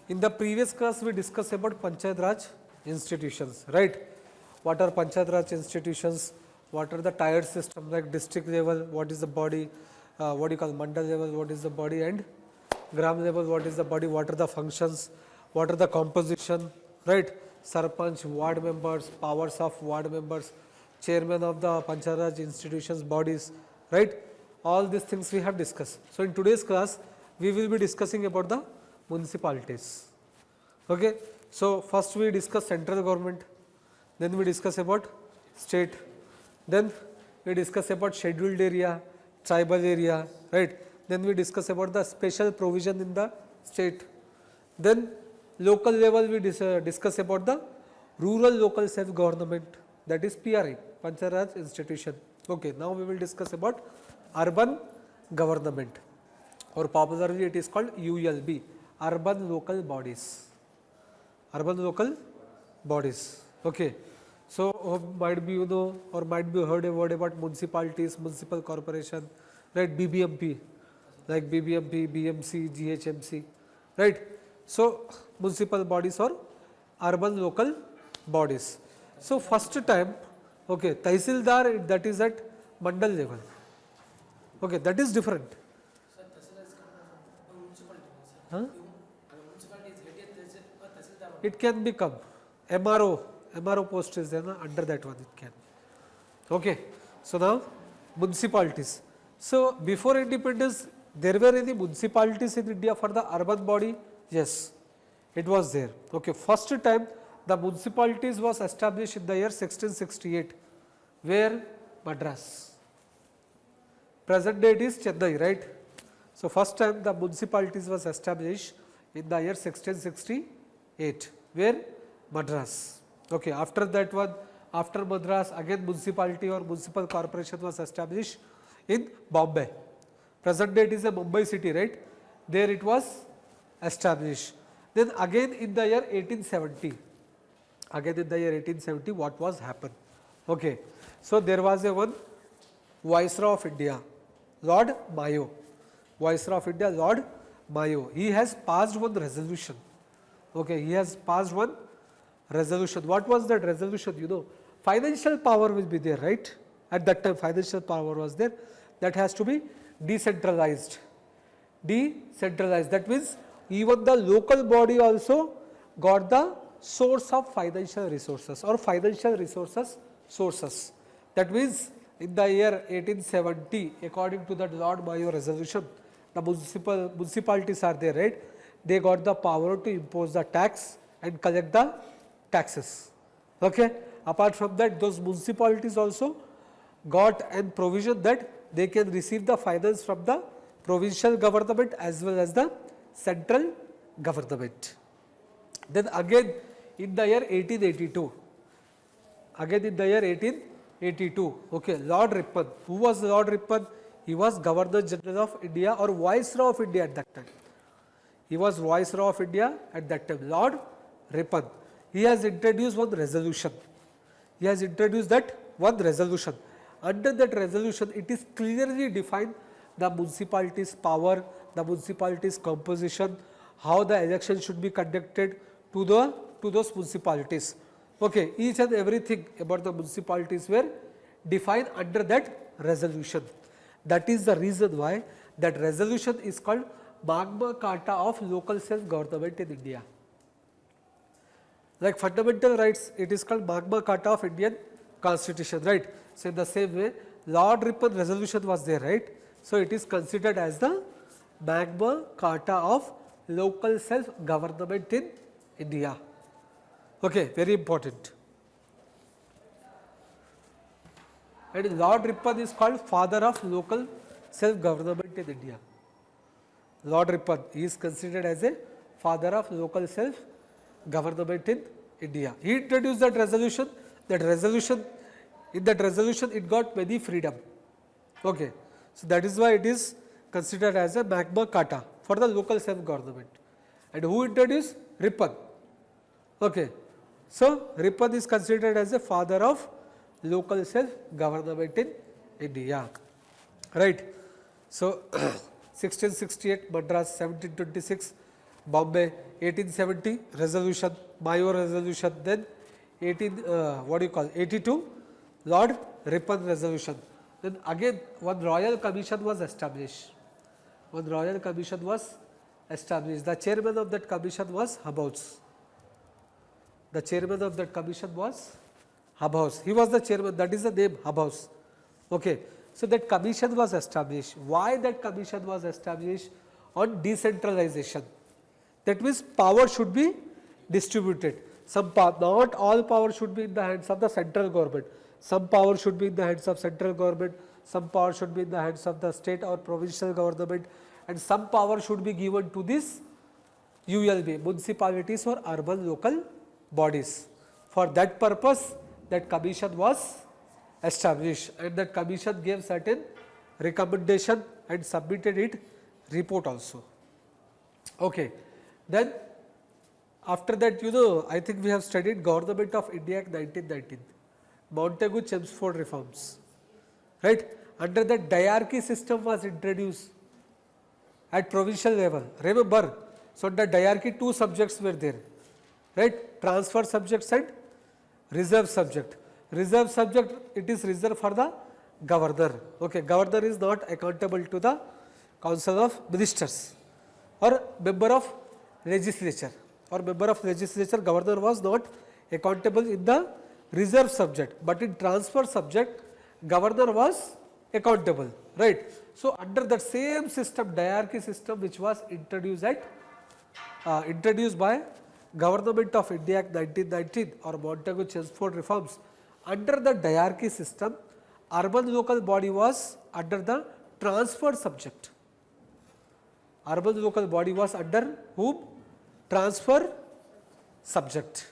In the previous class, we discussed about Panchayat Raj institutions, right? What are Panchayat Raj institutions? What are the tiered system like district level? What is the body? What do you call mandal level? What is the body? And gram level? What is the body? What are the functions? What are the composition? Right? Sarpanch, ward members, powers of ward members, chairman of the Panchayat Raj institutions bodies, right? All these things we have discussed. So in today's class, we will be discussing about the municipalities. Okay. So first we discuss central government, then we discuss about state, then we discuss about scheduled area, tribal area, right? Then we discuss about the special provision in the state. Then local level we discuss about the rural local self government, that is PRI, Panchayat Raj institution. Okay. Now we will discuss about urban government, or popularly it is called ULB, urban local bodies. Urban local bodies. Okay. So might be you know or might be heard a word about municipalities, municipal corporation, right? BBMP, like BBMP, BMC, GHMC, right? So municipal bodies or urban local bodies. So first time, okay, Tahsildar, that is at mandal level. Okay, that is different. Huh? It can become MRO post is there, under that one it can. Okay. So now municipalities. So before independence, there were any municipalities in India for the urban body? Yes, it was there. Okay. First time the municipalities was established in the year 1668. Where? Madras. Present date is Chennai, right? So first time the municipalities was established in the year 1668. Where? Madras. Okay. After that one, after Madras, again municipality or municipal corporation was established in Bombay. Present date is a Mumbai city, right? There it was established. Then again in the year 1870. Again in the year 1870, what was happened? Okay. So there was a one Viceroy of India, Lord Mayo. Viceroy of India, Lord Mayo. He has passed one resolution. Okay, he has passed one resolution. What was that resolution? You know, financial power will be there, right? At that time, financial power was there. That has to be decentralized. Decentralized. That means even the local body also got the source of financial resources or financial resources sources. That means in the year 1870, according to that Lord Mayo resolution, the municipalities are there, right? They got the power to impose the tax and collect the taxes. Okay. Apart from that, those municipalities also got an provision that they can receive the finance from the provincial government as well as the central government. Then again in the year 1882, again in the year 1882, okay, Lord Ripon. Who was Lord Ripon? He was Governor General of India or Viceroy of India at that time. He was Viceroy of India at that time, Lord Ripon. He has introduced one resolution. He has introduced that one resolution. Under that resolution, it is clearly defined the municipality's power, the municipality's composition, how the election should be conducted to those municipalities. Okay, each and everything about the municipalities were defined under that resolution. That is the reason why that resolution is called Magna Carta of Local Self-Government in India. Like fundamental rights, it is called Magna Carta of Indian Constitution, right? So in the same way, Lord Ripon resolution was there, right? So it is considered as the Magna Carta of Local Self-Government in India. Okay, very important. And Lord Ripon is called father of local self-government in India. Lord Ripon is considered as a father of local self-government in India. He introduced that resolution. In that resolution, it got many freedom. Okay, so that is why it is considered as a Magna Carta for the local self-government. And who introduced? Ripon. Okay, so Ripon is considered as a father of local self-government in India, right? So 1668 Madras, 1726 Bombay, 1870 resolution, Mayo resolution, then 82 Lord Ripon resolution. Then again one royal commission was established. One royal commission was established. The chairman of that commission was Hobhouse. The chairman of that commission was Hobhouse. He was the chairman, that is the name, Hobhouse. Okay. So that commission was established. Why that commission was established? On decentralization. That means power should be distributed. Not all power should be in the hands of the central government. Some power should be in the hands of central government, some power should be in the hands of the state or provincial government, and some power should be given to this ULB, municipalities or urban local bodies. For that purpose, that commission was established, and that commission gave certain recommendation and submitted it report also. Okay. Then after that, I think we have studied Government of India Act 1919, Montagu-Chelmsford reforms, right. Under that diarchy system was introduced at provincial level. Remember, so the diarchy two subjects were there, right, transfer subjects and reserve subject. Reserve subject, it is reserved for the governor. Okay, governor is not accountable to the council of ministers or member of legislature, governor was not accountable in the reserve subject, but in transfer subject governor was accountable, right. So under that same system, diarchy system, which was introduced by Government of India Act 1919 or Montagu-Chelmsford reforms, under the diarchy system, urban local body was under the transfer subject. Urban local body was under whom? Transfer subject.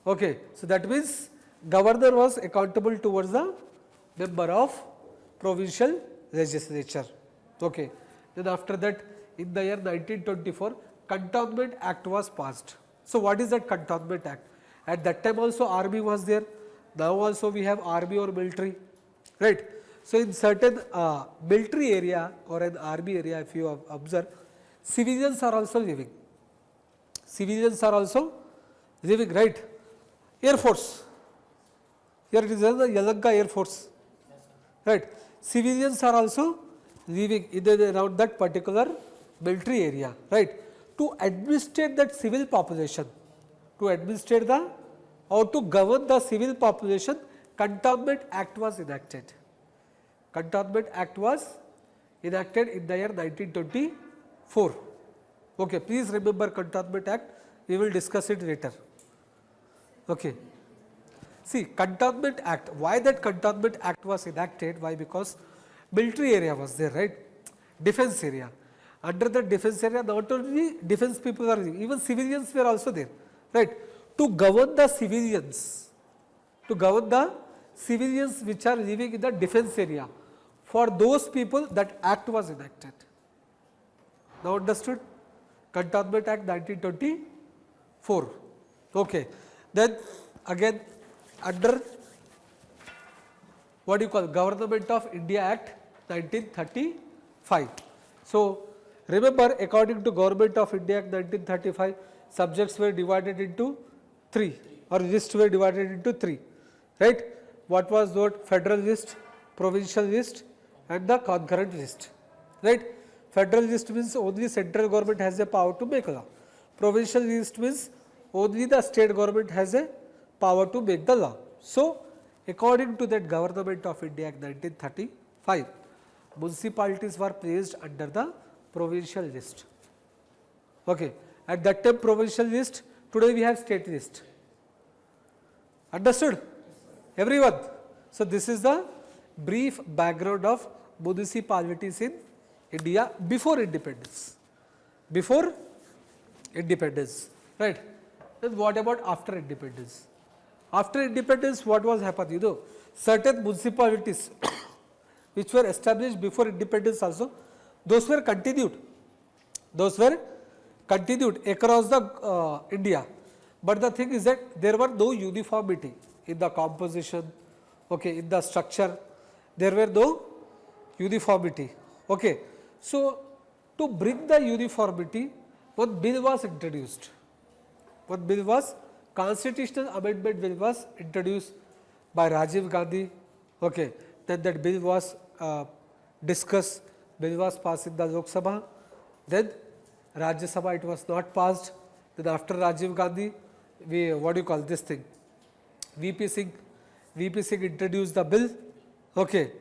Okay. So that means governor was accountable towards the member of provincial legislature. Okay. Then after that, in the year 1924, Cantonment Act was passed. So what is that Cantonment Act? At that time also army was there. Now also we have army or military, right. So in certain military area or an army area, if you observe, civilians are also living. Civilians are also living, right. Air Force, here it is the Yelahanka Air Force, right. Civilians are also living in and around that particular military area, right. To administrate that civil population, to govern the civil population, Cantonment Act was enacted. Cantonment Act was enacted in the year 1924. Okay, please remember Cantonment Act, we will discuss it later. Okay. See, Cantonment Act, why that Cantonment Act was enacted? Why? Because military area was there, right? Defense area. Under the defense area, not only defense people are living, even civilians were also there, right? To govern the civilians, which are living in the defense area, for those people that act was enacted. Now understood? Cantonment Act 1924. Okay. Then again under what do you call Government of India Act 1935. So remember, according to Government of India Act 1935, subjects were divided into three, or lists were divided into three, right. What was that? Federal list, provincial list and the concurrent list, right. Federal list means only central government has a power to make law. Provincial list means only the state government has a power to make the law. So according to that Government of India Act 1935, municipalities were placed under the provincial list. Okay. At that time provincial list, today we have state list. Understood? Everyone? So this is the brief background of municipalities in India before independence. Before independence, right? Then what about after independence? After independence, what was happened? Certain municipalities which were established before independence also, those were continued. Across the India. But the thing is that there were no uniformity in the composition, okay, in the structure, there were no uniformity. Okay. So to bring the uniformity, one bill was introduced. One bill was constitutional amendment bill was introduced by Rajiv Gandhi. Okay. Then that bill was discussed, bill was passed in the Lok Sabha. Then Rajya Sabha it was not passed. Then after Rajiv Gandhi, we what do you call this thing? VP Singh introduced the bill. Okay.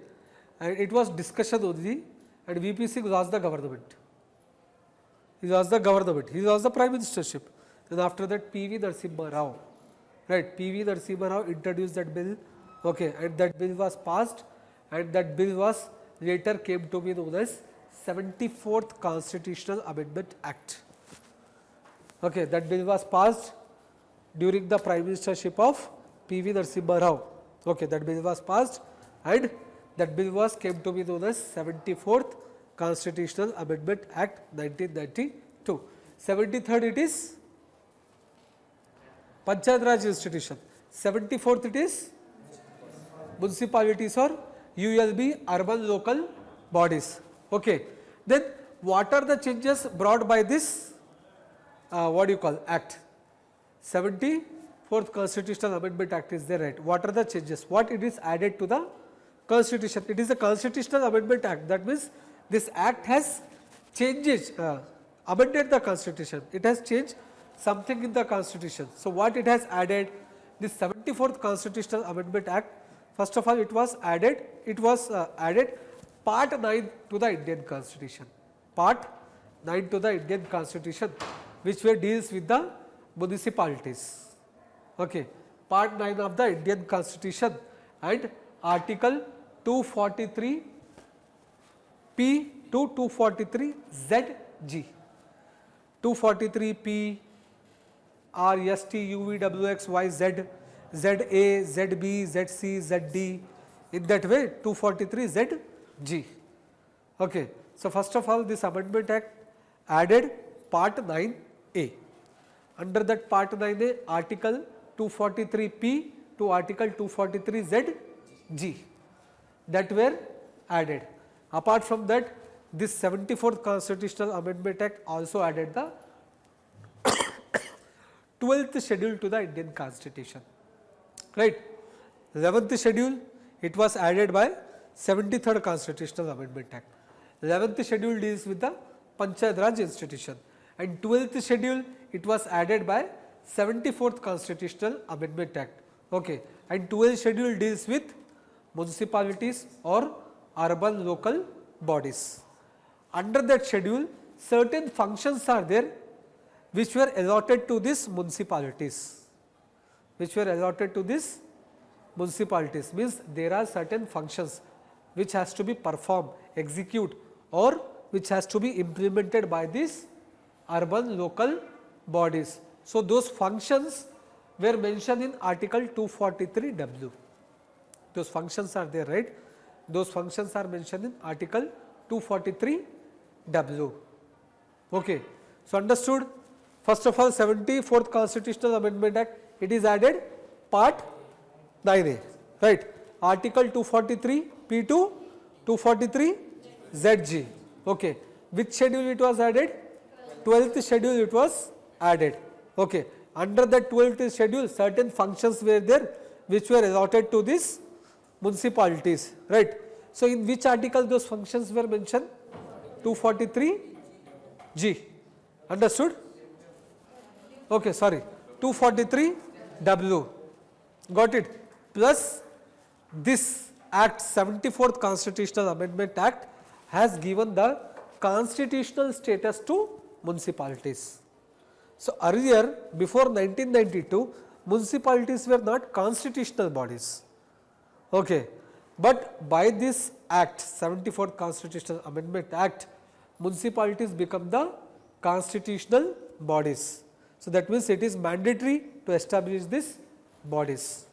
And it was discussion only, and VP Singh lost the government. He lost the government. He lost the prime ministership. Then after that, PV Narasimha Rao, right? PV Narasimha Rao introduced that bill. Okay, and that bill was passed, and that bill was later came to be known as 74th Constitutional Amendment Act. Okay, that bill was passed during the prime ministership of PV Narasimha Rao. Okay, that bill was passed, and that bill was came to be known as 74th Constitutional Amendment Act 1992. 73rd it is Panchayat Raj institution. 74th it is municipalities or ULB, urban local bodies. Okay. Then what are the changes brought by this what do you call act? 74th Constitutional Amendment Act is there, right? What are the changes? What it is added to the Constitution? It is a Constitutional Amendment Act. That means this act has changes, amended the Constitution. It has changed something in the Constitution. So what it has added? This 74th Constitutional Amendment Act. First of all, it was added Part 9 to the Indian Constitution. Part 9 to the Indian Constitution, which were deals with the municipalities. Okay. Part 9 of the Indian Constitution and Article 243 P to 243 ZG. 243 P, R, S, T, U, V, W, X, Y, Z, ZA, ZB, ZC, ZD. In that way, 243 ZG. Okay. So first of all, this Amendment Act added Part 9A. Under that Part 9A, Article 243P to Article 243ZG that were added. Apart from that, this 74th Constitutional Amendment Act also added the 12th schedule to the Indian Constitution. Right. 11th schedule, it was added by 73rd Constitutional Amendment Act. 11th schedule deals with the Panchayat Raj institution, and 12th schedule it was added by 74th Constitutional Amendment Act. Okay. And 12th schedule deals with municipalities or urban local bodies. Under that schedule, certain functions are there which were allotted to these municipalities. Which were allotted to these municipalities means there are certain functions which has to be performed, execute, or which has to be implemented by these urban local bodies. So those functions were mentioned in Article 243W. Those functions are there, right? Those functions are mentioned in Article 243W. Okay. So understood? First of all, 74th Constitutional Amendment Act, it is added Part 9A, right? Article 243 P2, 243 ZG. Okay. Which schedule it was added? 12th schedule it was added. Okay. Under that 12th schedule, certain functions were there which were allotted to these municipalities, right? So in which article those functions were mentioned? 243G. Understood? Okay, sorry. 243W. Got it? Plus this Act, 74th Constitutional Amendment Act, has given the constitutional status to municipalities. So earlier, before 1992, municipalities were not constitutional bodies. Okay. But by this Act, 74th Constitutional Amendment Act, municipalities become the constitutional bodies. So that means it is mandatory to establish these bodies.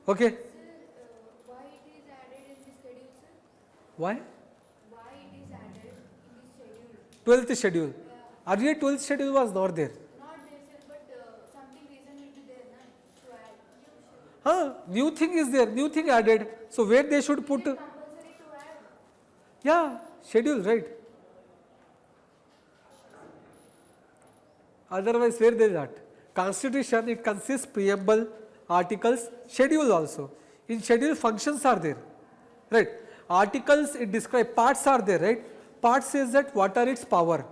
Okay. Sir, why it is added in this schedule, sir? Why? Why it is added in this schedule? 12th schedule. Earlier 12th schedule was not there. Not there, sir, but something reason will be there, na? To add. New thing is there, new thing added. So where they should put, Compulsory to add. yeah, schedule, right. Otherwise, where they are not. Constitution, it consists preamble, articles, schedule also. In schedule, functions are there, right? Articles, it describe parts are there, right? Part says that what are its power,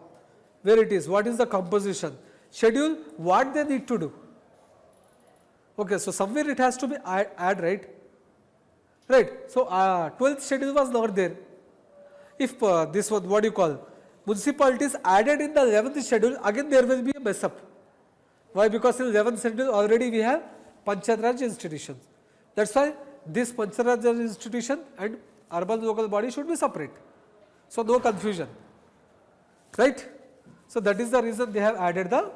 where it is, what is the composition. Schedule, what they need to do. Okay, so somewhere it has to be add, right? Right. So 12th schedule was not there. If this one, what do you call, municipalities added in the 11th schedule, again there will be a mess up. Why? Because in 11th schedule already we have Panchayat Raj institutions. That's why this Panchayat Raj institution and urban local body should be separate. So no confusion, right? So that is the reason they have added the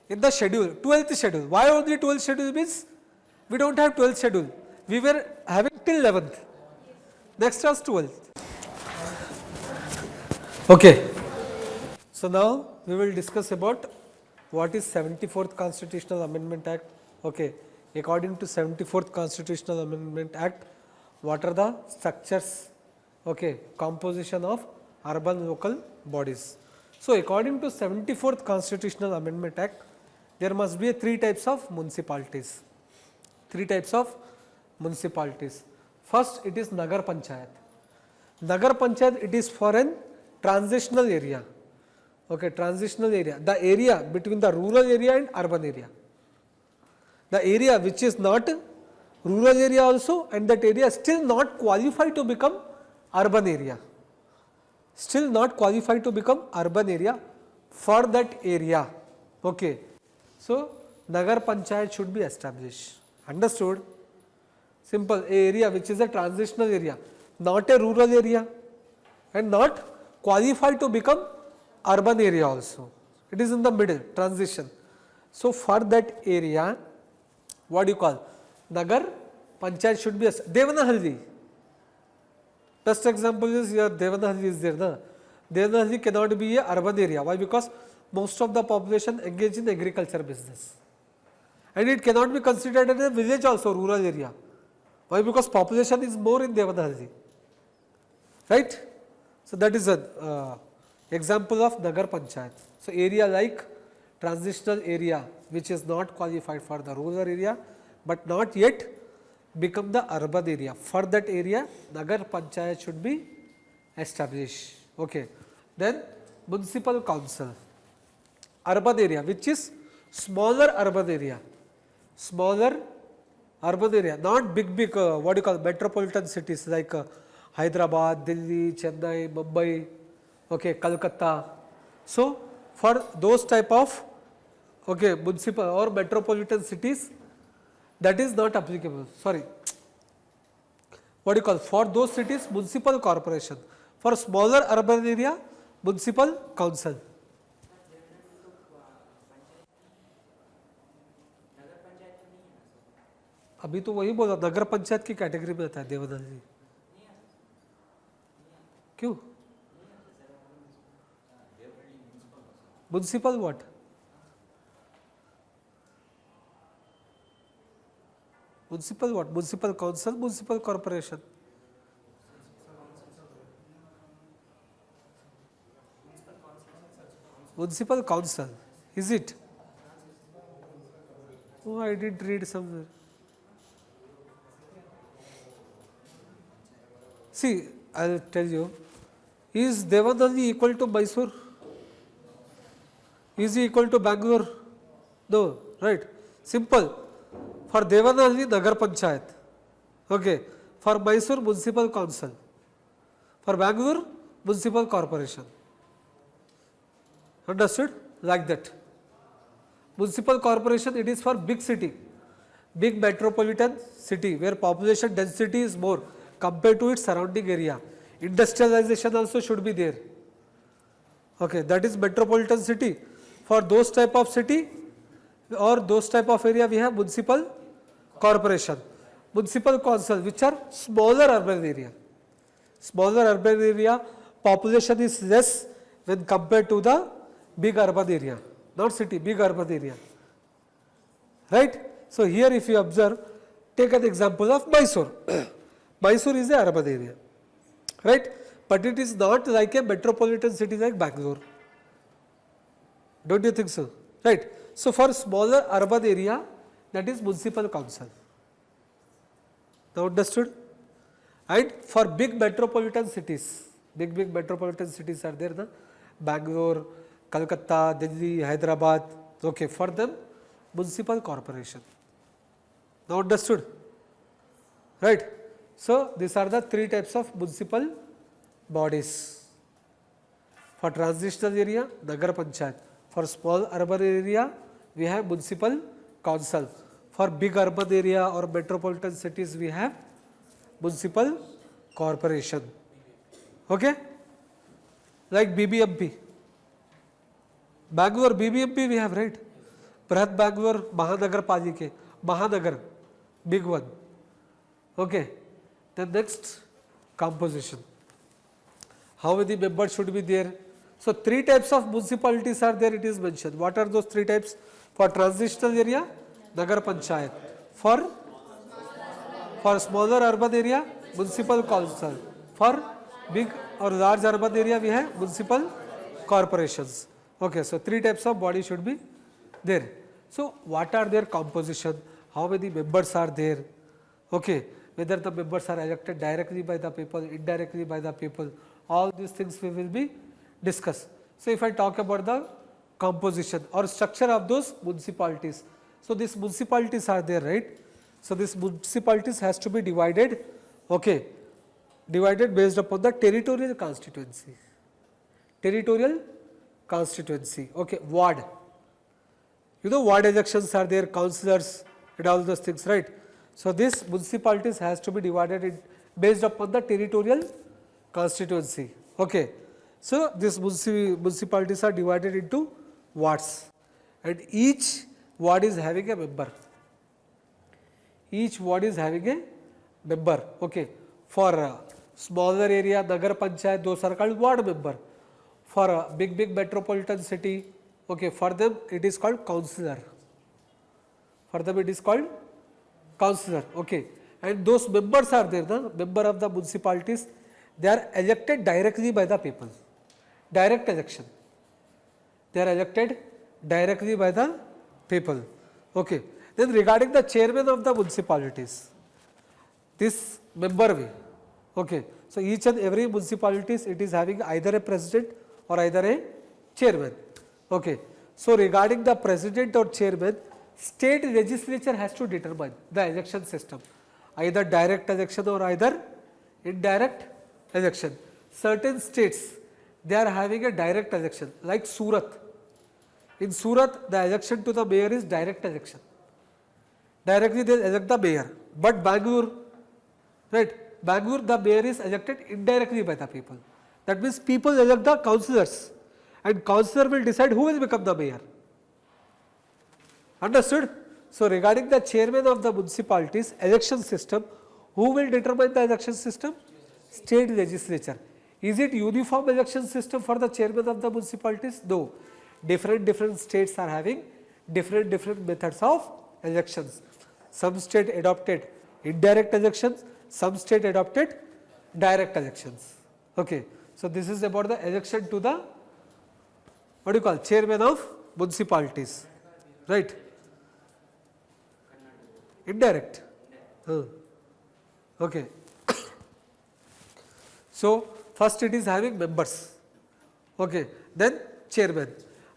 in the schedule, 12th schedule. Why only 12th schedule means we don't have 12th schedule. We were having till 11th. Next was 12th. Okay. So now we will discuss about what is 74th Constitutional Amendment Act. Okay. According to 74th Constitutional Amendment Act, what are the structures, okay, composition of urban local bodies. So according to 74th Constitutional Amendment Act, there must be three types of municipalities. Three types of municipalities. First, it is Nagar Panchayat. Nagar Panchayat, it is for an transitional area. Okay, transitional area. The area between the rural area and urban area. The area which is not rural area also, and that area still not qualified to become urban area. Still not qualified to become urban area for that area. Okay. So, Nagar Panchayat should be established. Understood? Simple. Area which is a transitional area, not a rural area and not qualified to become urban area also. It is in the middle, transition. So, for that area, what do you call? Nagar Panchayat should be Devanahalli. Best example is here Devanahalli is there. Na? Devanahalli cannot be a urban area. Why? Because most of the population engage in agriculture business. And it cannot be considered as a village also, rural area. Why? Because population is more in Devanahalli. Right? So that is an example of Nagar Panchayat. So area like transitional area which is not qualified for the rural area but not yet become the urban area. For that area, Nagar Panchayat should be established. Okay. Then municipal council. Urban area which is smaller urban area. Smaller urban area, not big what do you call metropolitan cities like Hyderabad, Delhi, Chennai, Mumbai, okay, Calcutta. So for those type of okay municipal or metropolitan cities, that is not applicable. Sorry, what do you call, for those cities municipal corporation, for smaller urban area municipal council. अभी तो वही बोला नगर पंचायत की category में आता है देवनागरी. क्यों? Municipal what? Municipal what? Municipal council, municipal corporation. Municipal council, is it? Oh, I didn't read somewhere. See, I'll tell you, is Devanahalli equal to Mysore? Is he equal to Bangalore? No, right? Simple. For Devanahalli, Nagar Panchayat. Okay. For Mysore, Municipal Council. For Bangalore, Municipal Corporation. Understood? Like that. Municipal Corporation, it is for big city, big metropolitan city where population density is more compared to its surrounding area. Industrialization also should be there. Okay, that is metropolitan city. For those type of city or those type of area, we have municipal corporation, municipal council, which are smaller urban area. Smaller urban area, population is less when compared to the big urban area, not city, big urban area. Right? So here if you observe, take an example of Mysore. Mysore is a urban area, right? But it is not like a metropolitan city like Bangalore. Don't you think so? right? So for smaller urban area, that is municipal council. Now understood? And for big metropolitan cities, big metropolitan cities are there, na? Bangalore, Calcutta, Delhi, Hyderabad, okay, for them municipal corporation. Now understood? Right? So these are the three types of municipal bodies. For transitional area, Nagar Panchayat. For small urban area, we have municipal council. For big urban area or metropolitan cities, we have municipal corporation. Okay? Like BBMP. Bangalore BBMP we have, right? Brahat Bangalore Mahanagar Palike. Mahanagar, big one. Okay. The next, composition. How many members should be there? So three types of municipalities are there, it is mentioned. What are those three types? For transitional area, Nagar Panchayat. For smaller urban area, municipal council. For big or large urban area, we have municipal corporations. Okay, so three types of body should be there. So what are their composition? How many members are there? Okay, whether the members are elected directly by the people, indirectly by the people, all these things we will be discuss. So if I talk about the composition or structure of those municipalities. So these municipalities are there, right? So these municipalities has to be divided, okay, divided based upon the territorial constituency. Territorial constituency, okay, ward. You know ward elections are there, councillors and all those things, right? So these municipalities has to be divided in based upon the territorial constituency, okay. So these municipalities are divided into wards and each ward is having a member. Each ward is having a member, okay. For smaller area, Nagar Panchayat, those are called ward member. For a big metropolitan city, okay, for them it is called councillor. For them it is called councillor, okay. And those members are there, the member of the municipalities, they are elected directly by the people. Direct election. They are elected directly by the people, okay. Then regarding the chairman of the municipalities, this member way, okay. So each and every municipalities it is having either a president or either a chairman, okay. So regarding the president or chairman, state legislature has to determine the election system, either direct election or either indirect election. Certain states they are having a direct election like Surat. In Surat the election to the mayor is direct election. Directly they elect the mayor. But Bangalore, right, Bangalore the mayor is elected indirectly by the people. That means people elect the councillors and councillor will decide who will become the mayor. Understood? So regarding the chairman of the municipalities election system, who will determine the election system? State legislature. Is it uniform election system for the chairman of the municipalities? No. Different states are having different methods of elections. Some state adopted indirect elections, some state adopted direct elections. Okay. So this is about the election to the, what do you call, chairman of municipalities, right? Indirect. Okay. So first it is having members, okay, then chairman.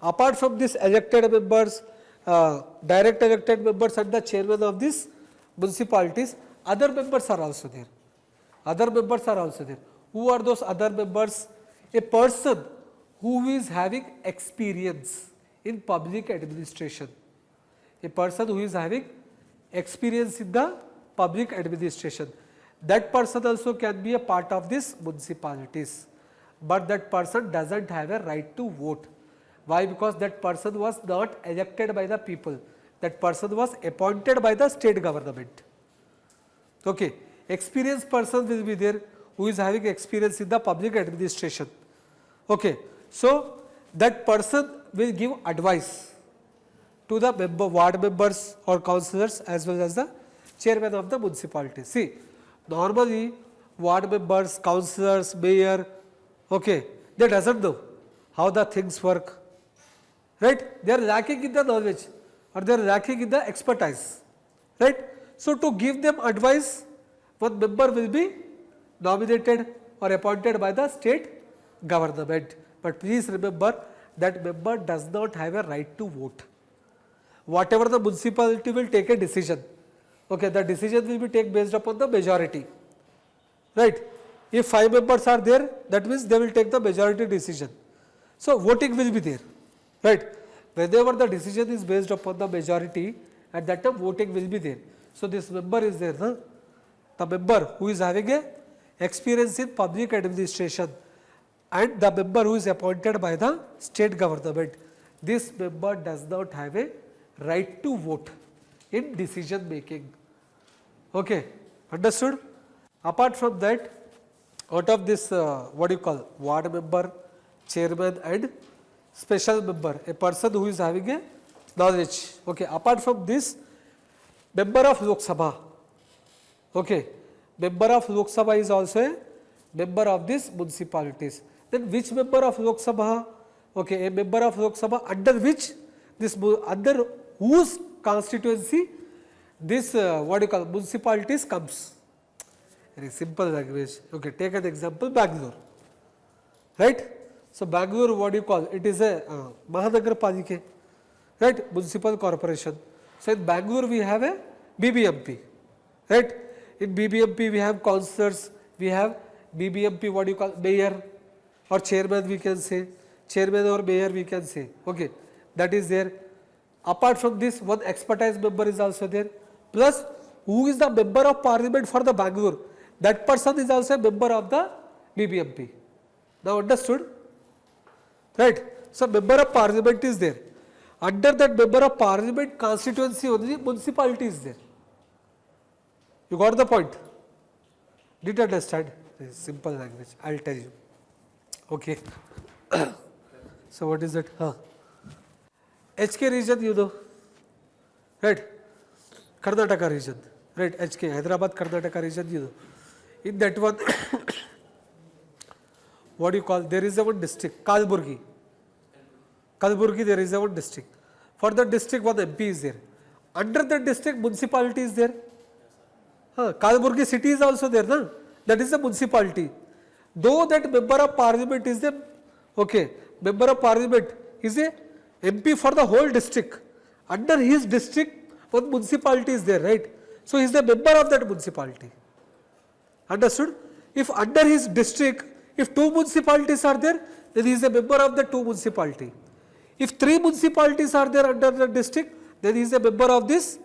Apart from this elected members, direct elected members and the chairman of these municipalities, other members are also there. Other members are also there. Who are those other members? A person who is having experience in public administration. A person who is having experience in the public administration. That person also can be a part of these municipalities, but that person does not have a right to vote. Why? Because that person was not elected by the people. That person was appointed by the state government. Okay. Experienced person will be there who is having experience in the public administration. Okay. So that person will give advice to the ward members or councillors as well as the chairman of the municipality. See, normally ward members, councillors, mayor, okay, they doesn't know how the things work, right? They are lacking in the knowledge or they are lacking in the expertise, right? So to give them advice, one member will be nominated or appointed by the state government. But please remember that member does not have a right to vote. Whatever the municipality will take a decision, okay, the decision will be taken based upon the majority, right? If 5 members are there, that means they will take the majority decision. So voting will be there, right? Whenever the decision is based upon the majority, at that time voting will be there. So this member is there, huh? The member who is having a experience in public administration and the member who is appointed by the state government, this member does not have a right to vote in decision making. Okay, understood? Apart from that, out of this what do you call, ward member, chairman and special member, a person who is having a knowledge. Okay, apart from this, member of Lok Sabha. Okay, member of Lok Sabha is also a member of these municipalities. Then which member of Lok Sabha? Okay, a member of Lok Sabha under which this, under whose constituency this what do you call, municipalities comes. Very simple language. Okay, take an example, Bangalore, right? So Bangalore, what do you call, it is a Mahanagar Palike, right, municipal corporation. So in Bangalore we have a BBMP, right? In BBMP we have councillors, we have BBMP, what do you call, mayor or chairman we can say, chairman or mayor we can say, okay, that is there. Apart from this, one expertise member is also there, plus who is the member of parliament for the Bangalore, that person is also a member of the BBMP. Now understood? Right. So member of parliament is there. Under that member of parliament constituency only municipality is there. You got the point? Did you understand? Simple language, I will tell you. Okay. So what is it? HK region, you know, right? Karnataka region, right? HK, Hyderabad, Karnataka region, you know. In that one, what do you call, there is a one district, Kalburgi. Kalburgi, there is a one district. For the district, one MP is there. Under that district, municipality is there. Kalburgi city is also there, na? That is the municipality. Though that member of parliament is the, okay, member of parliament is a MP for the whole district. Under his district, one municipality is there, right? So he is the member of that municipality. Understood? If under his district, if 2 municipalities are there, then he is a member of the 2 municipality. If 3 municipalities are there under the district, then he is a member of this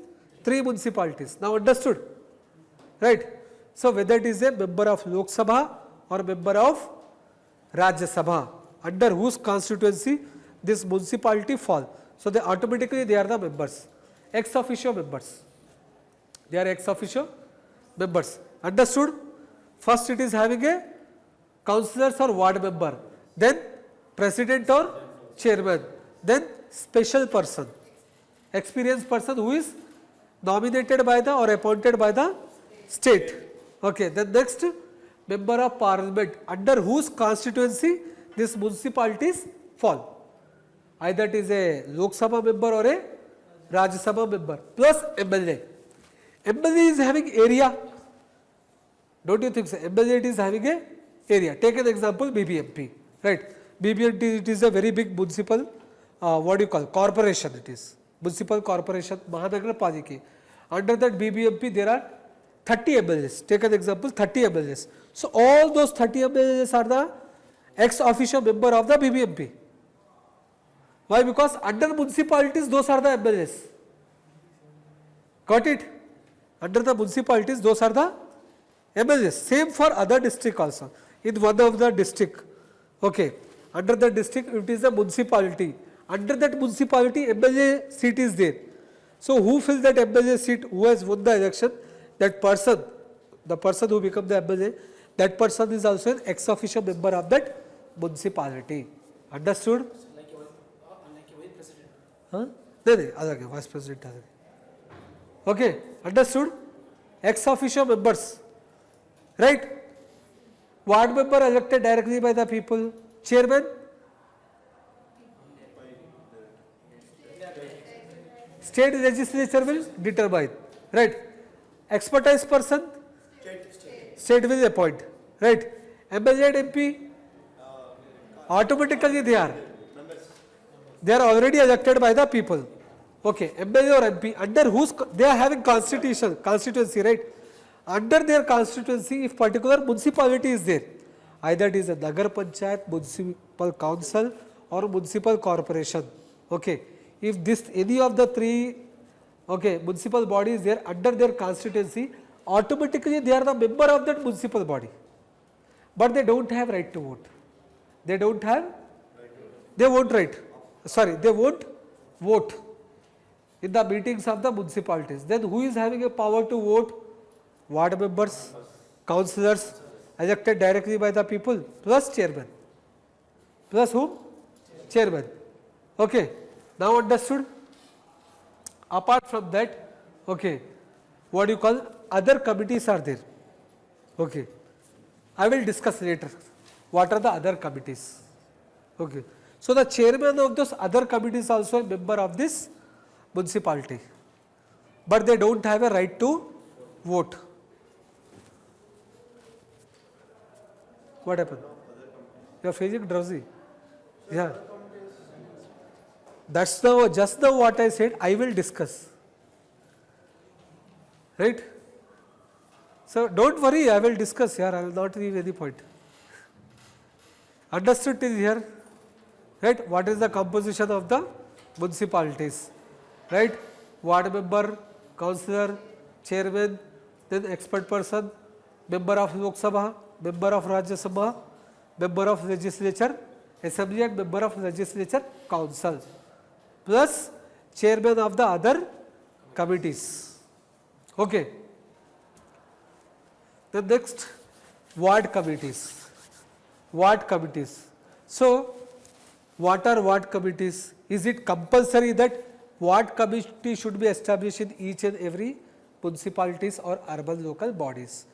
3 municipalities. Now understood? Right? So whether it is a member of Lok Sabha or member of Rajya Sabha, under whose constituency this municipality fall. So they automatically they are the members, ex officio members. They are ex officio members. Understood? First it is having a councillors or ward member, then president or chairman, then special person, experienced person who is nominated by the or appointed by the state. Okay, then next, member of parliament under whose constituency these municipalities fall. Either it is a Lok Sabha member or a Rajya Sabha member, plus MLA. MLA is having area. Don't you think so? MLA is having a area. Take an example, BBMP, right? BBMP, it is a very big municipal, what do you call, corporation it is. Municipal corporation, Mahanagar Palike. Under that BBMP, there are 30 MLAs. Take an example, 30 MLAs. So all those 30 MLAs are the ex officio member of the BBMP. Why? Because under municipalities, those are the MLAs. Got it? Under the municipalities, those are the MLAs. Same for other district also. In one of the district, okay, under the district it is a municipality. Under that municipality, MLA seat is there. So who fills that MLA seat? Who has won the election? That person, the person who become the MLA, that person is also an ex officio member of that municipality. Understood? Like a vice president. Huh? No, alage, vice president. Alage. Okay, understood? Ex officio members, right? Ward member elected directly by the people. Chairman? State legislature will determine, right? Expertise person, state will appoint, right? MLA and MP, automatically they are already elected by the people. Okay, MLA or MP, under whose, they are having constituency, right? Under their constituency, if particular municipality is there, either it is a Nagar Panchayat, municipal council or municipal corporation. Okay, if this any of the three, okay, municipal body is there under their constituency, automatically they are the member of that municipal body, but they don't have right to vote. They don't have, they won't they won't vote in the meetings of the municipalities. Then who is having a power to vote? Ward members, councillors elected directly by the people, plus chairman. Plus whom? Chairman. Okay, now understood? Apart from that, okay, what you call other committees are there. Okay, I will discuss later what are the other committees. Okay, so the chairman of those other committees also a member of this municipality, but they don't have a right to vote. What happened? You are feeling drowsy? Yeah. That's now just now what I said. I will discuss. Right? So don't worry. I will discuss here. I will not leave any point. Understood till here? Right? What is the composition of the municipalities? Right? Ward member, councillor, chairman, then expert person, member of Lok Sabha, member of Rajya Sabha, member of legislature, assembly and member of legislature council, plus chairman of the other committees. Okay. The next, ward committees. Ward committees. So, what are ward committees? Is it compulsory that ward committee should be established in each and every municipalities or urban local bodies?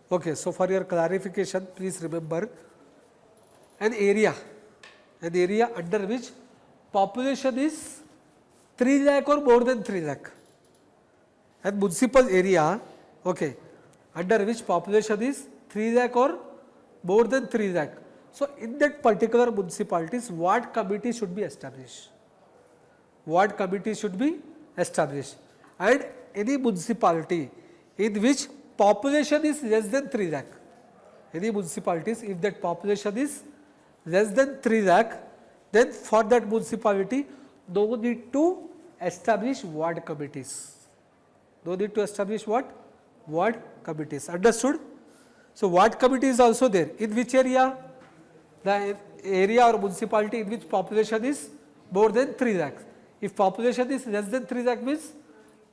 Okay, so for your clarification, please remember an area under which population is 3 lakh or more than 3 lakh, and municipal area, okay, under which population is 3 lakh or more than 3 lakh. So in that particular municipalities, ward committee should be established. Ward committee should be established, and any municipality in which population is less than 3 lakh, any municipalities, if that population is less than 3 lakh, then for that municipality no need to establish ward committees. No need to establish what? Ward committees. Understood? So ward committee is also there. In which area? The area or municipality in which population is more than 3 lakhs. If population is less than 3 lakh means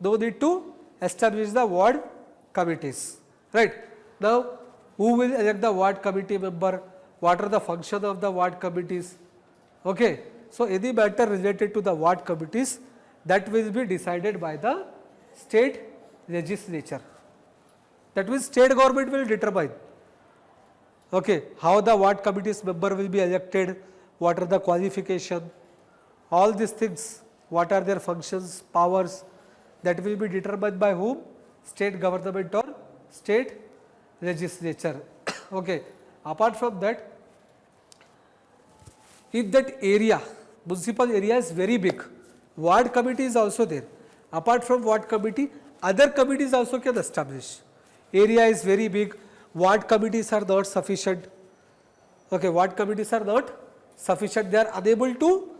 no need to establish the ward committees. Right. Now, who will elect the ward committee member? What are the function of the ward committees? Okay. So, any matter related to the ward committees, that will be decided by the state legislature. That means state government will determine, okay, how the ward committees member will be elected, what are the qualification, all these things, what are their functions, powers, that will be determined by whom? State government or state legislature. Okay. Apart from that, if that area, municipal area is very big, ward committee is also there. Apart from ward committee, other committees also can establish. Area is very big, ward committees are not sufficient. Okay, ward committees are not sufficient. They are unable to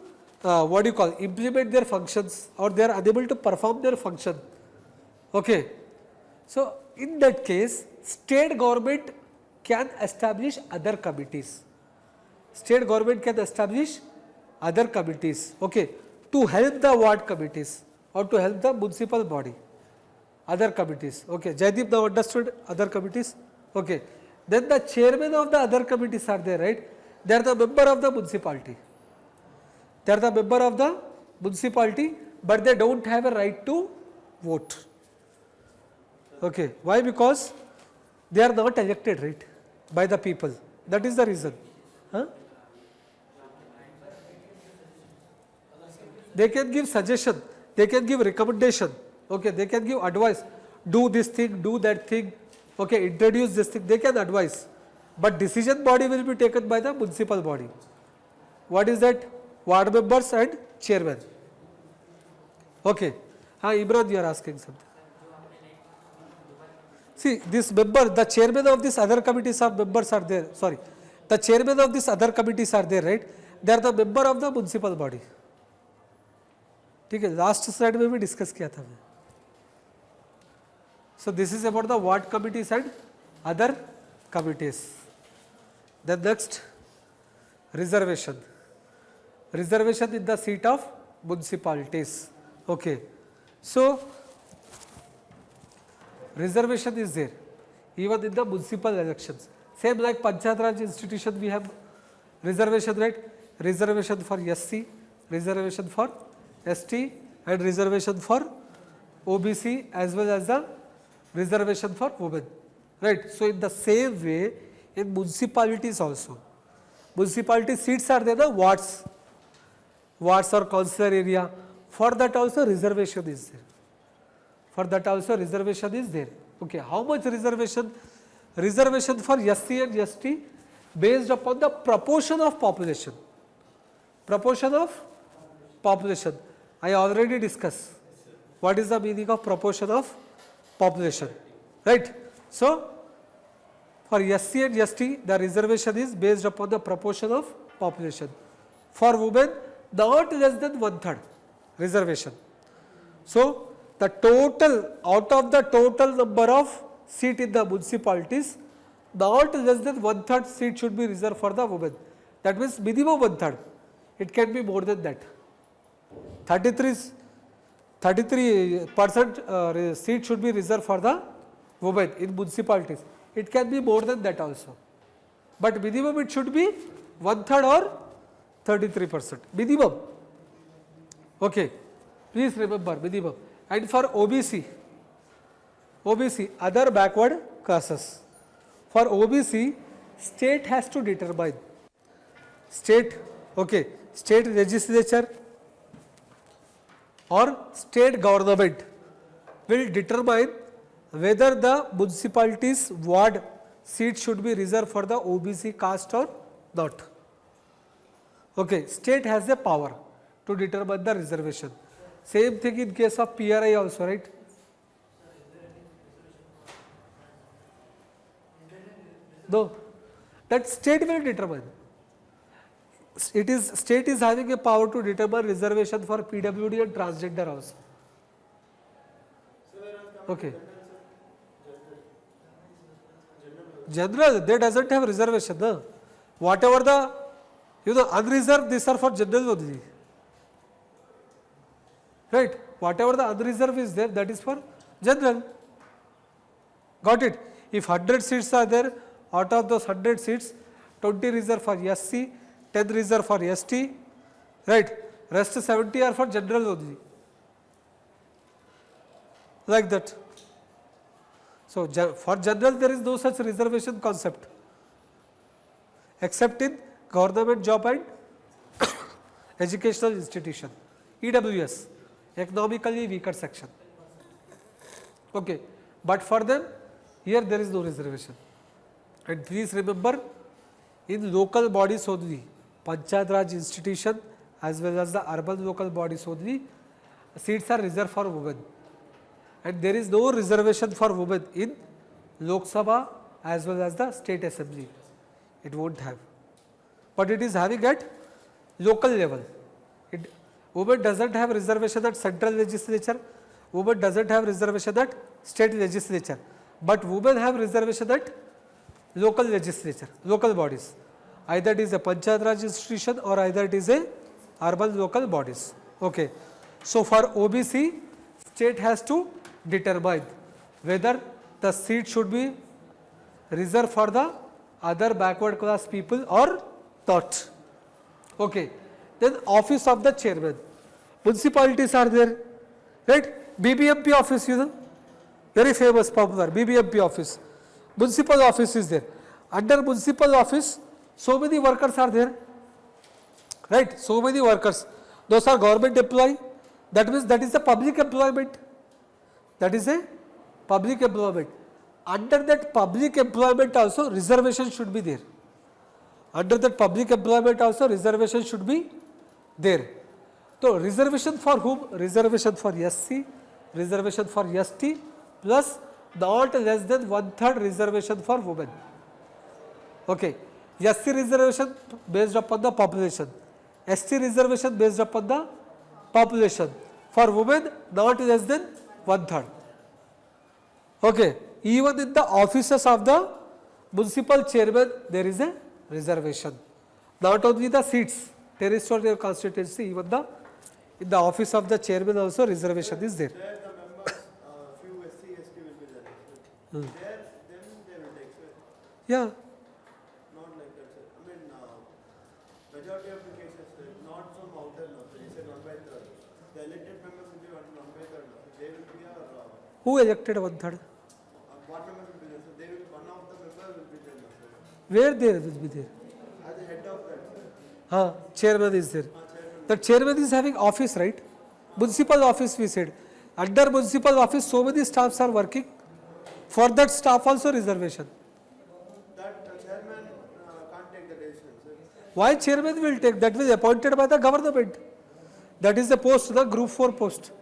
implement their functions, or they are unable to perform their function. Okay. So in that case, state government can establish other committees. State government can establish other committees, okay, to help the ward committees or to help the municipal body. Other committees, okay. Jaideep now understood other committees, okay. Then the chairman of the other committees are there, right? They are the member of the municipality. They are the member of the municipality, but they don't have a right to vote. Okay. Why? Because they are not elected, right, by the people. That is the reason. Huh? They can give suggestion. they can give recommendation, okay, they can give advice, do this thing, do that thing, okay, introduce this thing, they can advise, but decision body will be taken by the municipal body. What is that? Ward members and chairman. Okay. Imran, you are asking something. See, this member, the chairman of this other committees are members are there, sorry, the chairman of this other committees are there, right? They are the member of the municipal body. ठीक है, last slide में भी discuss किया था मैं. So this is about the ward committees and other committees. The next, reservation. Reservation in the seat of municipalities. Okay. So reservation is there even in the municipal elections. Same like Panchayat Raj institution, we have reservation, right? Reservation for SC, reservation for ST, and reservation for OBC, as well as the reservation for women, right? So in the same way in municipalities also, municipality seats are there, the wards or councillor area, for that also reservation is there. For that also reservation is there. Okay, how much reservation? Reservation for SC and ST based upon the proportion of population. Proportion of population. I already discussed. What is the meaning of proportion of population? Right. So, for SC and ST, the reservation is based upon the proportion of population. For women, not less than 1/3 reservation. So, the total, out of the total number of seat in the municipalities, not less than 1/3 seat should be reserved for the women. That means minimum 1/3. It can be more than that. 33% seat should be reserved for the women in municipalities. It can be more than that also. But minimum it should be 1/3 or 33%. Minimum. Okay. Please remember minimum. And for OBC, other backward classes. For OBC, state has to determine. State, okay, state legislature or state government will determine whether the municipality's ward seat should be reserved for the OBC caste or not. Okay, state has the power to determine the reservation. Same thing in case of PRI also, right? No, that state will determine. State is having a power to determine reservation for PWD and transgender also. Okay. General, they doesn't have reservation, no? Whatever the, unreserved, these are for general only. Right? Whatever the unreserved is there, that is for general. Got it? If 100 seats are there, out of those 100 seats, 20 reserved for SC, 10 reserved for ST, right? Rest 70 are for general only. Like that. So, for general there is no such reservation concept, except in government job and educational institution, EWS, economically weaker section. Okay. But for them, here there is no reservation. And please remember, in local bodies only, Panchayat Raj institution as well as the urban local bodies only, seats are reserved for women. And there is no reservation for women in Lok Sabha as well as the state assembly. It won't have. But it is having at local level. Women doesn't have reservation at central legislature, women doesn't have reservation at state legislature, but women have reservation at local legislature, local bodies. Either it is a Panchayat Raj institution or either it is a urban local bodies. Okay. So for OBC, state has to determine whether the seat should be reserved for the other backward class people or not. Okay. Then office of the chairman. Municipalities are there, right? BBMP office, very famous, popular, BBMP office. Municipal office is there. Under municipal office, so many workers are there, right? So many workers. Those are government employee, That means that is a public employment. That is a public employment. Under that public employment also reservation should be there. Under that public employment also reservation should be there. So reservation for whom? Reservation for SC, reservation for ST plus not less than 1/3 reservation for women. Okay. SC reservation based upon the population, ST reservation based upon the population. For women not less than 1/3. Okay. Even in the offices of the municipal chairman there is a reservation. Not only the seats, territorial constituency, even the in the office of the chairman also reservation is there. There the members, few SC, ST will be there. There, then they will take, sir. Yeah. Not like that, sir. I mean, majority of the cases, sir, not from outer, no, sir. He said 1/3. The elected members will be 1/3. No, sir. They will be Who elected 1/3? what members will be there, sir. They will, one of the members will be there, no, sir. Where there will be there? As the head of that, sir. Chairman is there. The chairman is having office, right? Municipal office we said. Under municipal office so many staffs are working. For that staff also reservation. That chairman can't take the decision, sir. Why chairman will take? That was appointed by the government. That is the post, the group 4 post.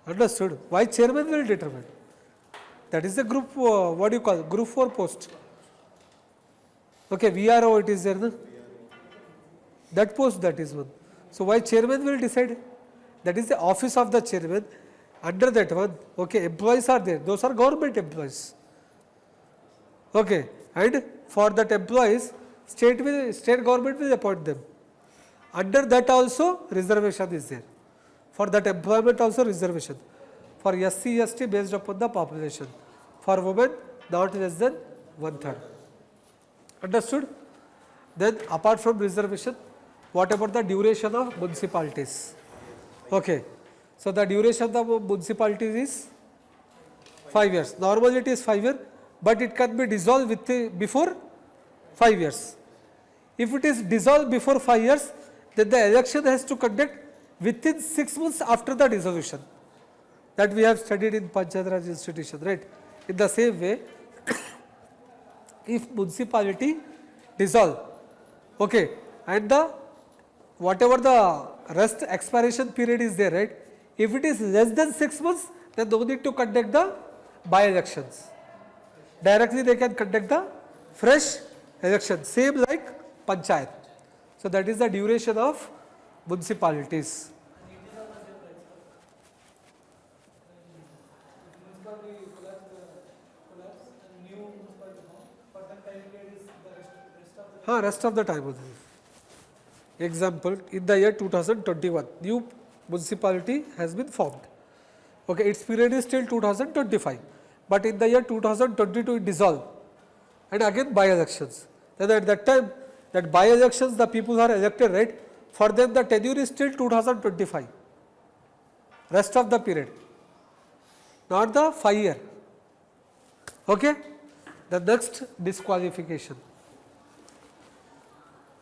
Understood? Why chairman will determine? That is the group, what do you call, group 4 post. Okay, VRO it is there, no? That post, that is one. So why chairman will decide? That is the office of the chairman. Under that one, okay, employees are there. Those are government employees. Okay, and for that employees, state government will appoint them. Under that also reservation is there. For that employment also reservation. For SC, ST based upon the population. For women not less than 1/3. Understood? Then apart from reservation, what about the duration of municipalities? Okay. So the duration of municipalities is 5 years. Normally it is 5 years, but it can be dissolved before 5 years. If it is dissolved before 5 years, then the election has to conduct within 6 months after the dissolution. That we have studied in Panchayat Raj institution, right? In the same way, if municipality dissolve, okay, and the whatever the rest expiration period is there, right? If it is less than 6 months, then no need to conduct the by-elections. Directly they can conduct the fresh election, same like Panchayat. So that is the duration of municipalities. Rest of the time. Example, in the year 2021, new municipality has been formed. Okay, its period is till 2025, but in the year 2022 it dissolved, and again by-elections. Then at that time, that by-elections the people are elected, right? For them the tenure is till 2025, rest of the period, not the 5 year. Okay. The next, disqualification.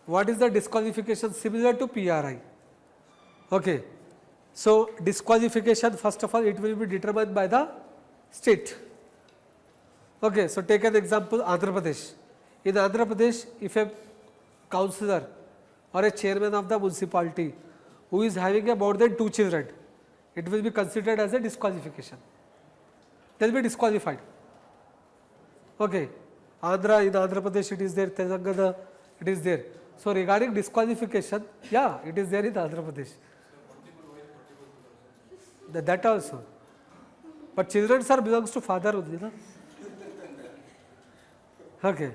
What is the disqualification? Similar to PRI. Okay. So disqualification, first of all, it will be determined by the state. Okay. So take an example, Andhra Pradesh. In Andhra Pradesh, if a councillor or a chairman of the municipality who is having a more than 2 children, it will be considered as a disqualification. They will be disqualified. Okay. In Andhra Pradesh it is there, Telangana it is there. So regarding disqualification, yeah, it is there in Andhra Pradesh. That also. But children are belongs to father only, no? Okay.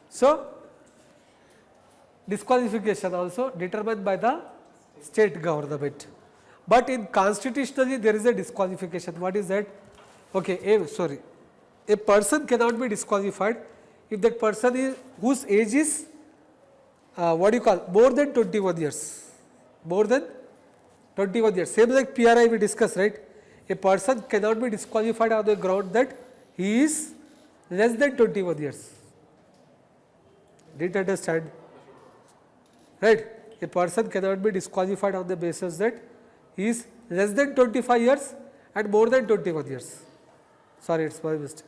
So disqualification also determined by the state government. But in constitutionally there is a disqualification. What is that? Okay, a person cannot be disqualified if that person is whose age is more than 21 years. More than 21 years. Same like PRI we discussed, right? A person cannot be disqualified on the ground that he is less than 21 years. Did you understand? Right? a person cannot be disqualified on the basis that he is less than 25 years and more than 21 years. Sorry, it's my mistake.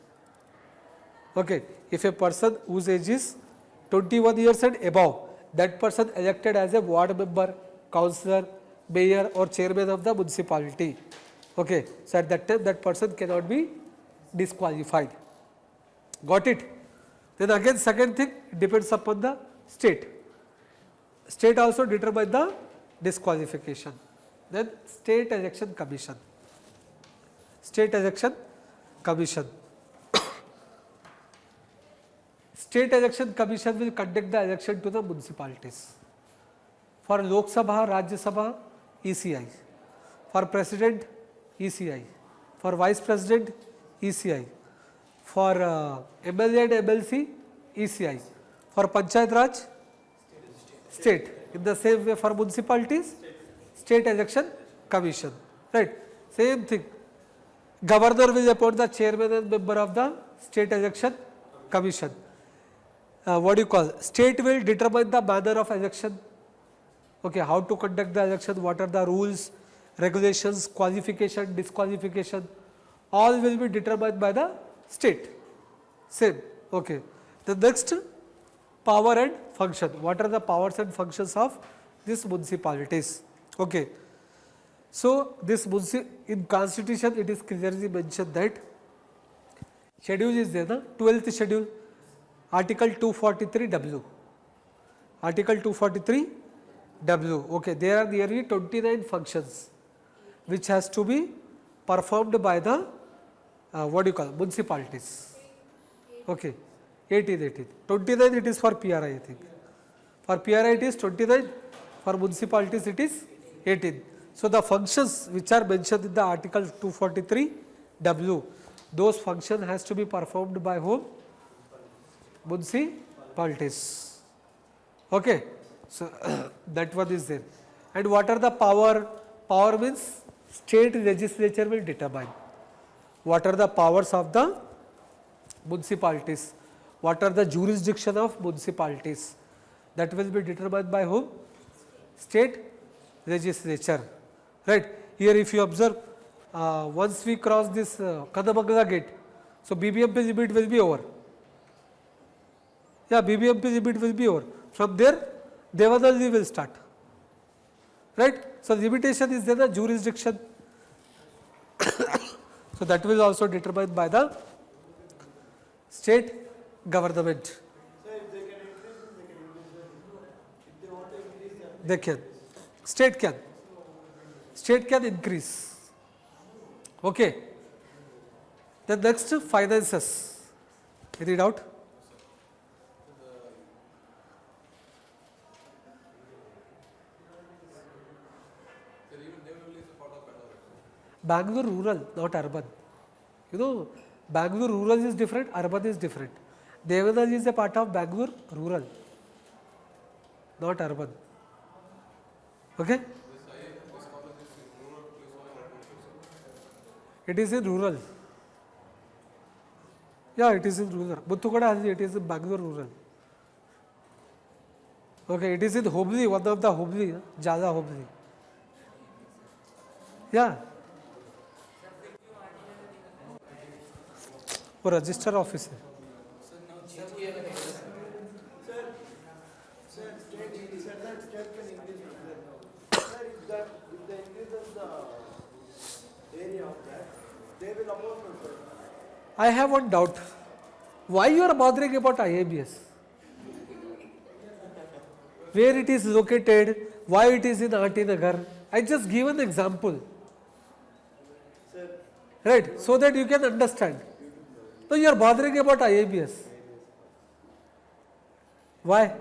Okay, if a person whose age is 21 years and above, that person elected as a ward member, councillor, mayor or chairman of the municipality. Okay, so at that time that person cannot be disqualified. Got it? Then again second thing depends upon the state. State also determine the disqualification. Then State Election Commission. State Election Commission. State Election Commission will conduct the election to the municipalities. For Lok Sabha, Rajya Sabha, ECI. For President, ECI. For Vice President, ECI. For MLA and MLC, ECI. For Panchayat Raj, State. In the same way for municipalities, State Election Commission. Right. Same thing. Governor will appoint the chairman and member of the State Election Commission. What do you call? State will determine the manner of election. Okay, how to conduct the election, what are the rules, regulations, qualification, disqualification, all will be determined by the state. Same. Okay. The next, power and function. What are the powers and functions of these municipalities? Okay. So this in constitution it is clearly mentioned that schedule is there, na? 12th schedule, article 243W. Article 243W. Okay, there are nearly 29 functions which has to be performed by the municipalities. Okay, 18. 29 it is for PRI, I think. For PRI it is 29, for municipalities it is 18. So the functions which are mentioned in the article 243W, those functions has to be performed by whom? Municipalities. Okay, so that one is there. And what are the power? Power means state legislature will determine what are the powers of the municipalities, what are the jurisdiction of municipalities, that will be determined by whom? State legislature. Right. Here if you observe, once we cross this Kadamangala gate, so BBMP limit will be over. Yeah, BBMP limit will be over. From there, Devanahalli will start. Right. So limitation is there, the jurisdiction. So that will also determined by the state government. So if they can increase, they can increase. If they want to increase, They can. State can. State can increase. Okay. The next, finances. Read out. Bangalore rural, not urban. You know, Bangalore rural is different, urban is different. Devanahalli is a part of Bangalore rural, not urban. Okay? It is in rural. Yeah, it is in rural. Muthukuda, it is in Bangalore rural. Okay, it is in Hubli, one of the Hubli, Jaza Hubli. Yeah. वो register office है. sir, state said that state can increase. Sir, if they increase the area of that, they will oppose it, sir. I have one doubt. Why you are bothering about IABS? Where it is located? Why it is in RT Nagar? I just give an example. Sir, Right, so that you can understand. So you are bothering about IABS. Why?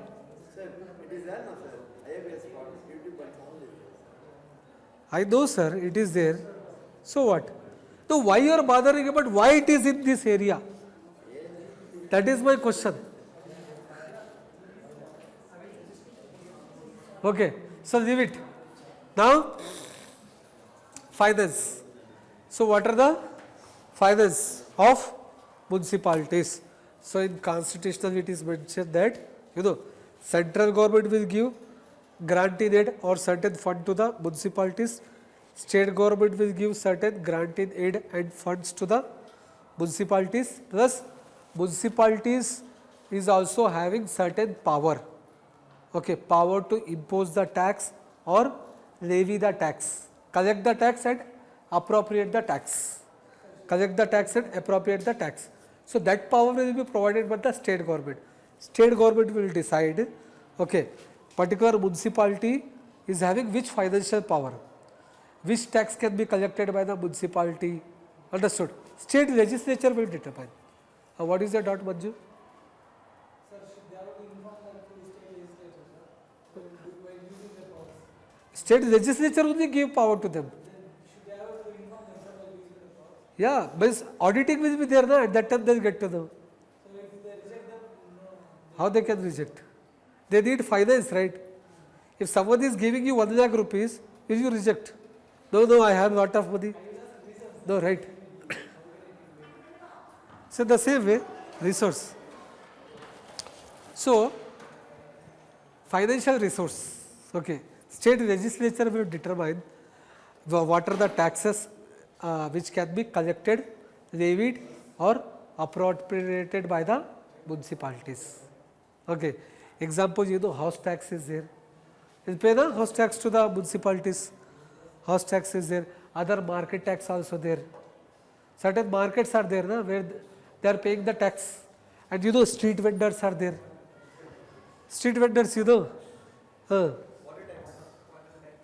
sir, it is there now, sir. IABS part, YouTube and all this. I know, sir, it is there. So what? So why you are bothering about why it is in this area? That is my question. Okay, so leave it. Now, finance. So what are the finance of municipalities? So in constitutional it is mentioned that, you know, central government will give grant in aid or certain fund to the municipalities. State government will give certain grant in aid and funds to the municipalities. Plus, municipalities is also having certain power. Okay, power to impose the tax or levy the tax, collect the tax and appropriate the tax, collect the tax and appropriate the tax. So that power will be provided by the state government. State government will decide, okay, particular municipality is having which financial power, which tax can be collected by the municipality. Understood? State legislature will determine. What is the doubt, Manju? State legislature only give power to them. Yeah, but auditing will be there na, at that time they will get to know. How they can reject? They need finance, right? If someone is giving you 1 lakh rupees, will you reject? No, I have lot of money. No, right? So the same way, resource. So, financial resource, okay. State legislature will determine what are the taxes which can be collected, levied or appropriated by the municipalities. Okay. Example, you know, house tax is there. You pay the house tax to the municipalities. House tax is there. Other market tax also there. Certain markets are there na, where they are paying the tax. And you know, street vendors are there. Street vendors, you know.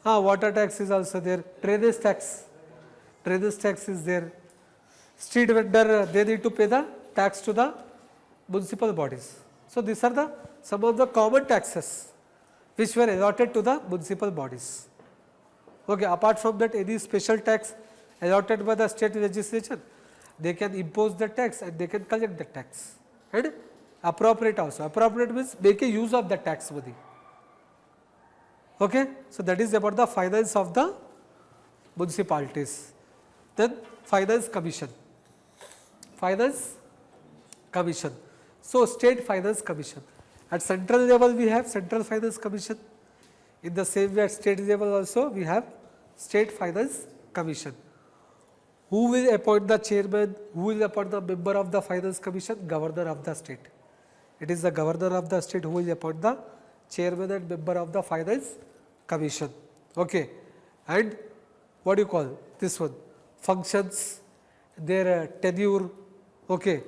Water tax is also there. Drainage tax. Drainage tax is there. Street vendor, they need to pay the tax to the municipal bodies. So these are some of the common taxes which were allotted to the municipal bodies. Okay, apart from that, any special tax allotted by the state legislature, they can impose the tax and they can collect the tax and appropriate also. Appropriate means make a use of the tax money. Okay, so that is about the finance of the municipalities. Then finance commission. Finance commission. So state finance commission. At central level we have central finance commission. In the same way at state level also we have state finance commission. Who will appoint the chairman? Who will appoint the member of the finance commission? Governor of the state. It is the governor of the state who will appoint the chairman and member of the finance commission. Okay. And what do you call this one? Functions, their tenure, okay,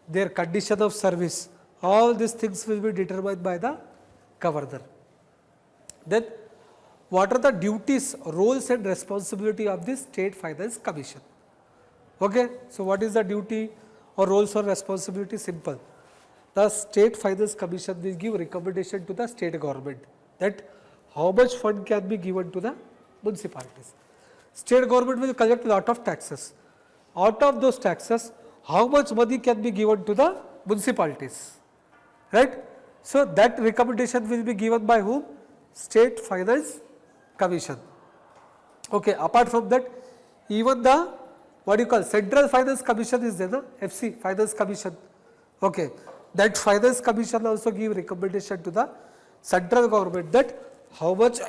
their condition of service, all these things will be determined by the governor. Then what are the duties, roles and responsibility of the state finance commission? Okay. So what is the duty or roles or responsibility? Simple. The state finance commission will give recommendation to the state government that how much fund can be given to the municipalities. State government will collect a lot of taxes. Out of those taxes, how much money can be given to the municipalities, right? So that recommendation will be given by whom? State finance commission. Okay. Apart from that, even the what do you call central finance commission is there, na? FC finance commission. Okay. That finance commission also give recommendation to the central government that how much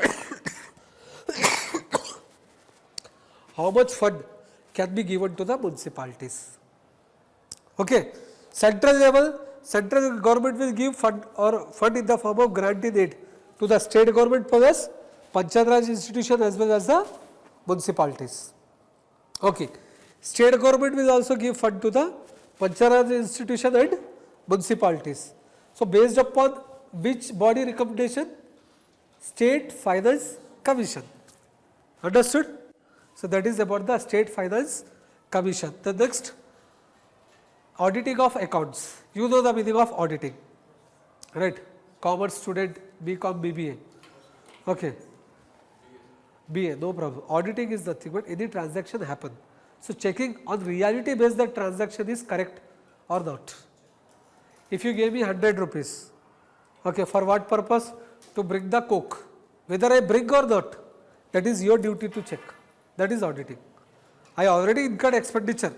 how much fund can be given to the municipalities. Okay. Central level, central government will give fund or fund in the form of grant in aid to the state government plus Panchayat Raj institution as well as the municipalities. Okay. State government will also give fund to the Panchayat Raj institution and municipalities. So based upon which body recommendation? State finance commission. Understood? So that is about the state finance commission. The next, auditing of accounts. You know the meaning of auditing, right? Commerce student, BCom, BBA. Okay. BA, no problem. Auditing is nothing but any transaction happen. So checking on reality based that transaction is correct or not. If you gave me 100 rupees, okay, for what purpose? To bring the coke. Whether I bring or not, that is your duty to check. That is auditing. I already incurred expenditure.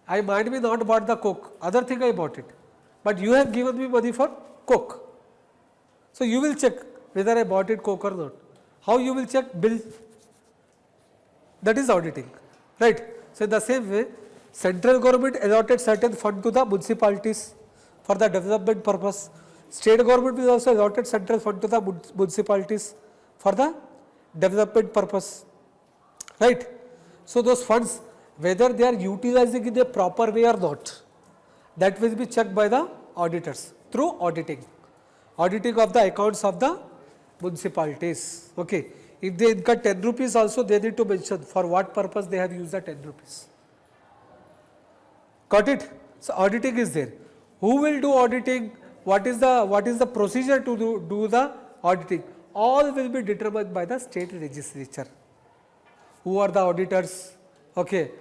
I might be not bought the coke, other thing I bought it. But you have given me money for coke. So you will check whether I bought it coke or not. How you will check? Bill. That is auditing, right? So in the same way, central government allotted certain fund to the municipalities for the development purpose. State government will also allotted central fund to the municipalities for the development purpose, right? So those funds, whether they are utilizing in a proper way or not, that will be checked by the auditors through auditing of the accounts of the municipalities. Okay. If they incur 10 rupees also, they need to mention for what purpose they have used the 10 rupees. Got it? So auditing is there. Who will do auditing? What is the procedure to do the auditing? All will be determined by the state legislature. Who are the auditors? Okay.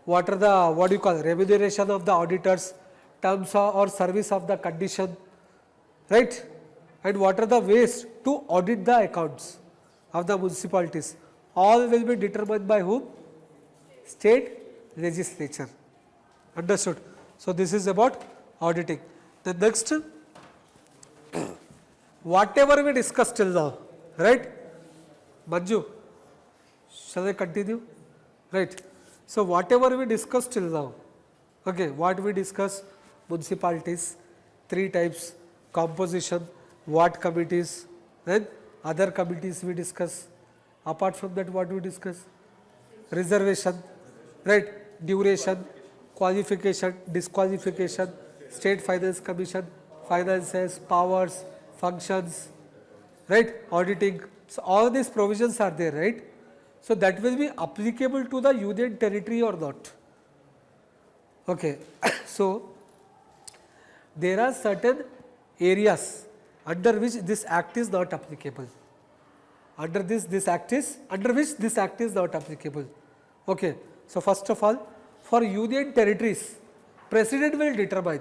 What are the remuneration of the auditors, terms or service of the condition, right? And what are the ways to audit the accounts of the municipalities? All will be determined by whom? State legislature. Understood? So this is about auditing. The next, whatever we discussed till now, right? Manju, shall I continue? Right. So whatever we discussed till now, okay, what we discussed? Municipalities, 3 types, composition, ward committees, then other committees we discuss. Apart from that, what we discuss? Reservation, right? Duration, qualification, disqualification, State Finance Commission, finances, powers, functions, right? Auditing. So all these provisions are there, right? So that will be applicable to the union territory or not? Okay. So there are certain areas under which this act is not applicable. Under which this act is not applicable. Okay. So first of all, for union territories, President will determine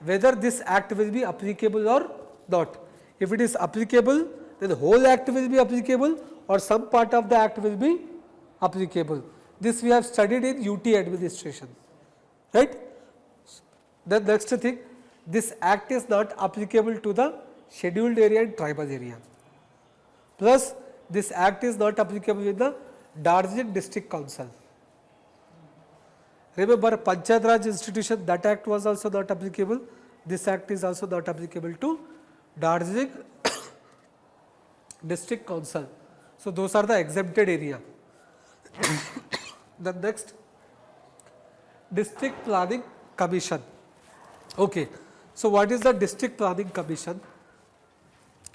whether this act will be applicable or not. If it is applicable, then the whole act will be applicable or some part of the act will be applicable. This we have studied in UT administration, right? The next thing, this act is not applicable to the scheduled area and tribal area. Plus, this act is not applicable in the Darjeeling District Council. Remember, Panchayat Raj institution, that act was also not applicable. This act is also not applicable to Darjeeling District Council. So those are the exempted area. The next, District Planning Commission. Okay. So what is the District Planning Commission?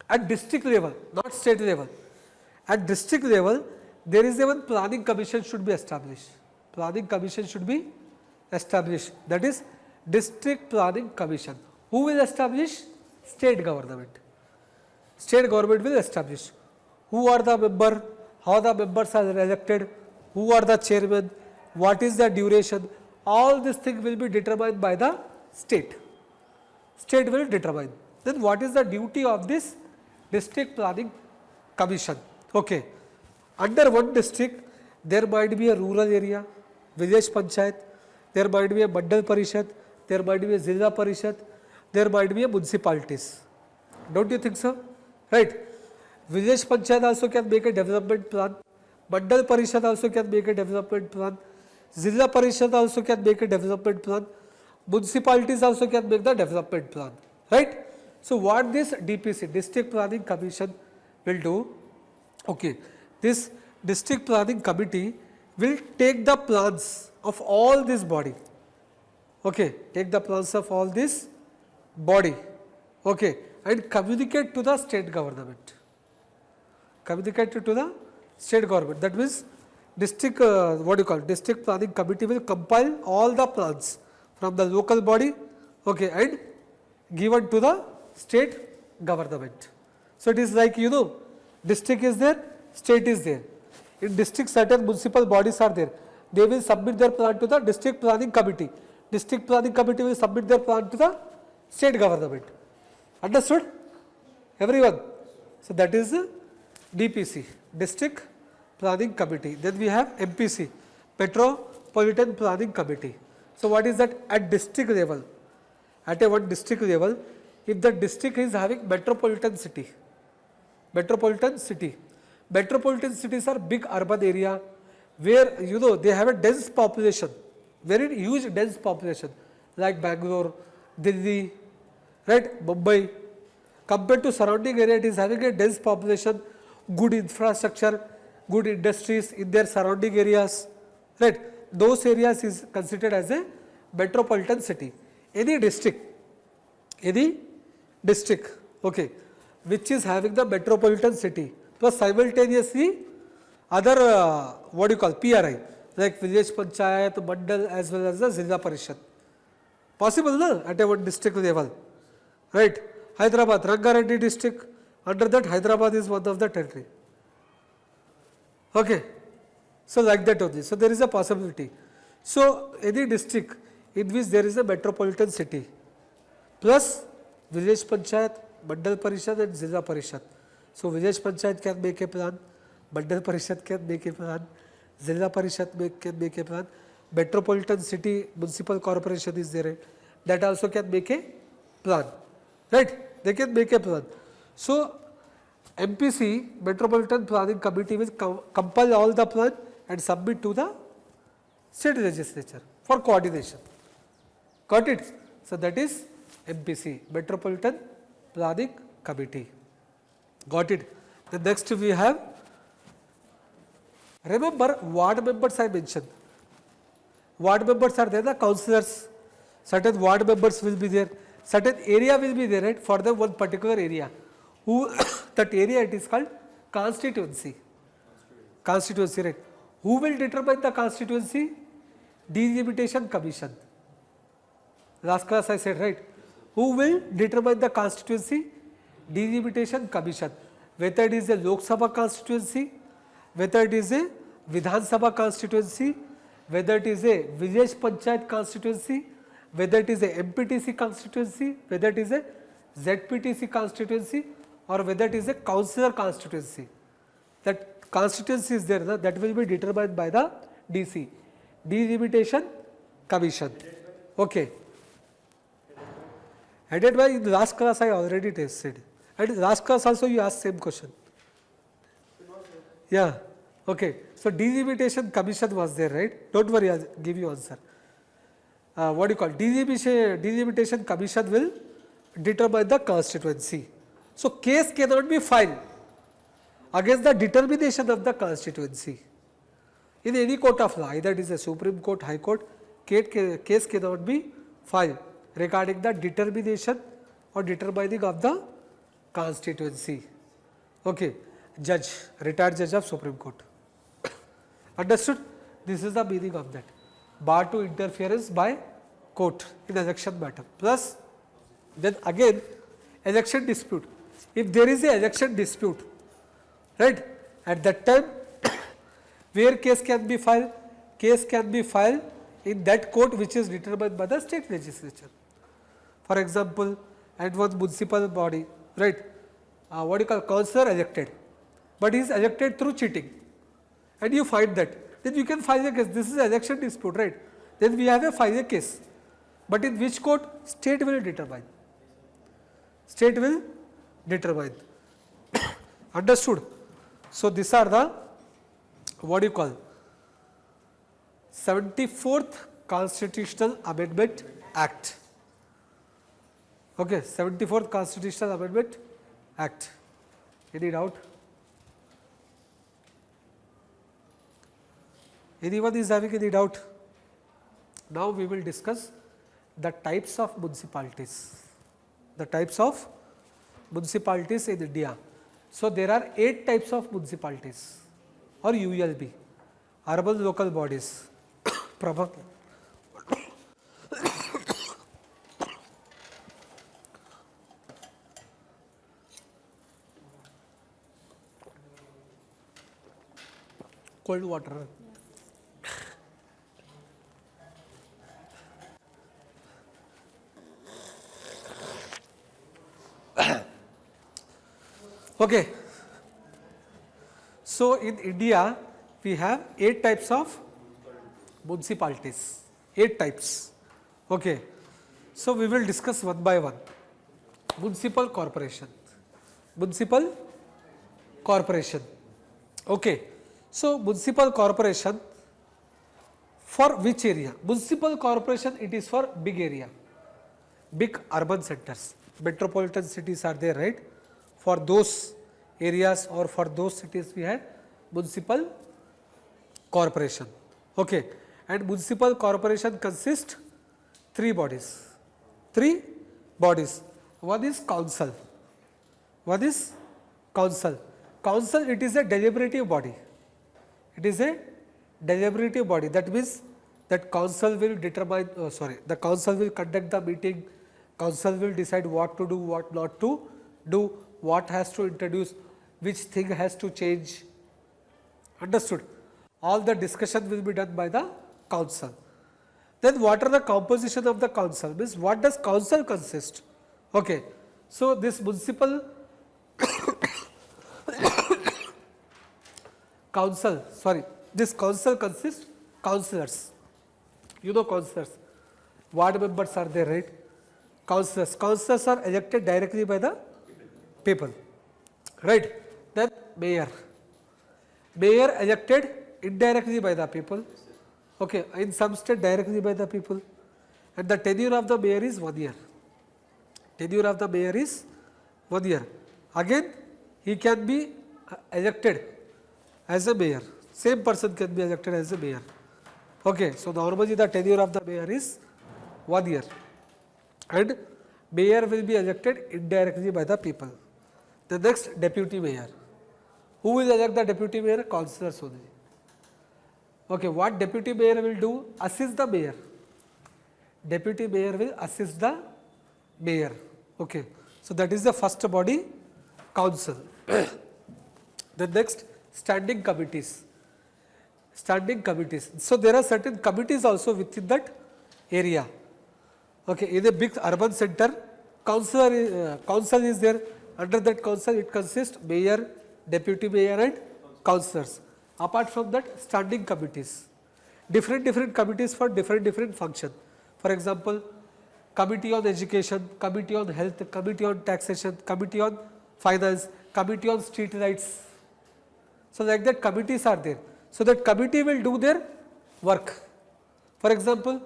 At district level, not state level. At district level, there is one planning commission should be established. Planning commission should be established. That is District Planning Commission. Who will establish? State government. State government will establish. Who are the member? How the members are elected? Who are the chairman? What is the duration? All these things will be determined by the state. State will determine. Then what is the duty of this District Planning Commission? Okay. Under one district, there might be a rural area, village panchayat, there might be a mandal parishad, there might be a zilla parishad, there might be a municipalities. Don't you think so? Right. Village panchayat also can make a development plan. Mandal parishad also can make a development plan. Zilla parishad also can make a development plan. Municipalities also can make the development plan. Right. So what this DPC, District Planning Commission, will do? Okay. This District Planning Committee will take the plans of all this body. Okay. Take the plans of all this body. Okay. And communicate to the state government. Communicate to the state government. That means District Planning Committee will compile all the plans from the local body, okay, and given to the state government. So it is like, you know, district is there, state is there. In district, certain municipal bodies are there. They will submit their plan to the District Planning Committee. District Planning Committee will submit their plan to the state government. Understood? Everyone? So that is the DPC, District Planning Committee. Then we have MPC, Metropolitan Planning Committee. So what is that? At district level, at a one district level, if the district is having metropolitan city, Metropolitan city. Metropolitan cities are big urban area where you know they have a dense population, very huge dense population like Bangalore, Delhi, right, Mumbai. Compared to surrounding area, it is having a dense population, good infrastructure, good industries in their surrounding areas, right. Those areas is considered as a metropolitan city. Any district, okay, which is having the metropolitan city plus simultaneously other what do you call PRI like village panchayat, mandal as well as the Zilla Parishad. Possible na at a one district level, right. Hyderabad, Rangareddy district, under that Hyderabad is one of the territory. Okay. So like that only. So there is a possibility. So any district in which there is a metropolitan city plus village panchayat, mandal parishad and Zilla Parishad. So village panchayat can make a plan, mandal parishad can make a plan, Zilla Parishad can make a plan, metropolitan city municipal corporation is there, that also can make a plan, right. They can make a plan. So MPC, Metropolitan Planning Committee, will compile all the plan and submit to the state legislature for coordination. Got it? So that is MPC, Metropolitan Planning Committee. Got it? The next we have, remember ward members I mentioned. Ward members are there, the councillors, certain ward members will be there, certain area will be there, right, for the one particular area. Who that area it is called constituency. Constituency, right. Who will determine the constituency? Delimitation Commission. Last class I said, right. Who will determine the constituency? Delimitation Commission. Whether it is a Lok Sabha constituency, whether it is a Vidhan Sabha constituency, whether it is a village panchayat constituency, whether it is a MPTC constituency, whether it is a ZPTC constituency, or whether it is a councillor constituency. That constituency is there, that will be determined by the DC, Delimitation Commission. Okay. Headed by, in the last class I already tested. And in last class also you asked same question. Yeah. Okay. So Delimitation Commission was there, right? Don't worry, I'll give you answer. What do you call? Delimitation Commission will determine the constituency. So case cannot be filed against the determination of the constituency in any court of law, either it is a Supreme Court, High Court, case cannot be filed regarding the determination or determining of the constituency. Okay, judge, retired judge of Supreme Court. Understood? This is the meaning of that. Bar to interference by court in election matter. Plus, then again, election dispute. If there is a election dispute, right, at that time, where case can be filed? Case can be filed in that court which is determined by the state legislature. For example, at one municipal body, right, what do you call, councillor elected, but he is elected through cheating, and you find that, then you can file a case. This is an election dispute, right? Then we have a file a case, but in which court? State will determine. State will determine. Understood? So these are the, what do you call, 74th Constitutional Amendment Act. Okay, 74th Constitutional Amendment Act. Any doubt? Anyone is having any doubt? Now we will discuss the types of municipalities. The types of municipalities in India. So there are 8 types of municipalities or ULB, urban local bodies. Cold water. Okay. So in India, we have 8 types of municipalities, 8 types. Okay. So we will discuss one by one. Municipal corporation. Municipal corporation. Okay. So municipal corporation for which area? Municipal corporation, it is for big area, big urban centers, metropolitan cities are there, right? For those areas or for those cities we have municipal corporation. Okay. And municipal corporation consists three bodies. One is council. One is council. Council, it is a deliberative body. It is a deliberative body. That means that council will determine, the council will conduct the meeting, council will decide what to do, what not to do, what has to introduce, which thing has to change. Understood? All the discussion will be done by the council. Then what are the composition of the council? Means what does council consist? Okay. So this municipal council, this council consists councillors. You know councillors. Ward members are there, right? Councillors. Councillors are elected directly by the people. Right? Then mayor. Mayor elected indirectly by the people. Okay. In some state directly by the people. And the tenure of the mayor is 1 year. Tenure of the mayor is 1 year. Again, he can be elected as a mayor. Same person can be elected as a mayor. Okay. So normally the tenure of the mayor is 1 year. And mayor will be elected indirectly by the people. The next, deputy mayor. Who will elect the deputy mayor? Councillors only. Okay, what deputy mayor will do? Assist the mayor. Deputy mayor will assist the mayor. Okay, so that is the first body, council. The next, standing committees. Standing committees. So there are certain committees also within that area. Okay, in a big urban center, council is there. Under that council, it consists mayor, deputy mayor and councillors. Apart from that, standing committees. Different committees for different function. For example, committee on education, committee on health, committee on taxation, committee on finance, committee on street lights. So like that committees are there. So that committee will do their work. For example,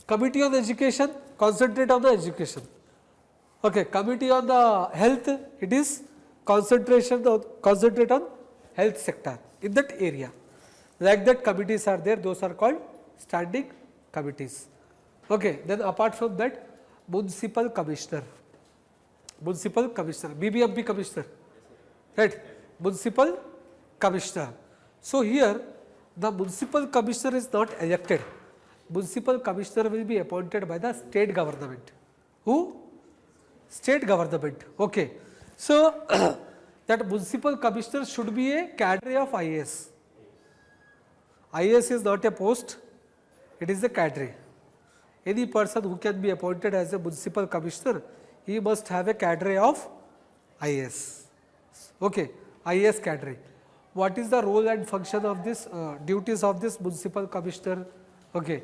committee on education, concentrate on the education. Okay, committee on the health, it is concentrate on health sector in that area. Like that committees are there, those are called standing committees. Okay, then apart from that, municipal commissioner, BBMP commissioner, right? Municipal commissioner. So here the municipal commissioner is not elected. Municipal commissioner will be appointed by the state government. Who? State government. Okay. So that municipal commissioner should be a cadre of IAS. IAS is not a post, it is a cadre. Any person who can be appointed as a municipal commissioner, he must have a cadre of IAS. Okay, IAS cadre. What is the role and function of this, duties of this municipal commissioner? Okay.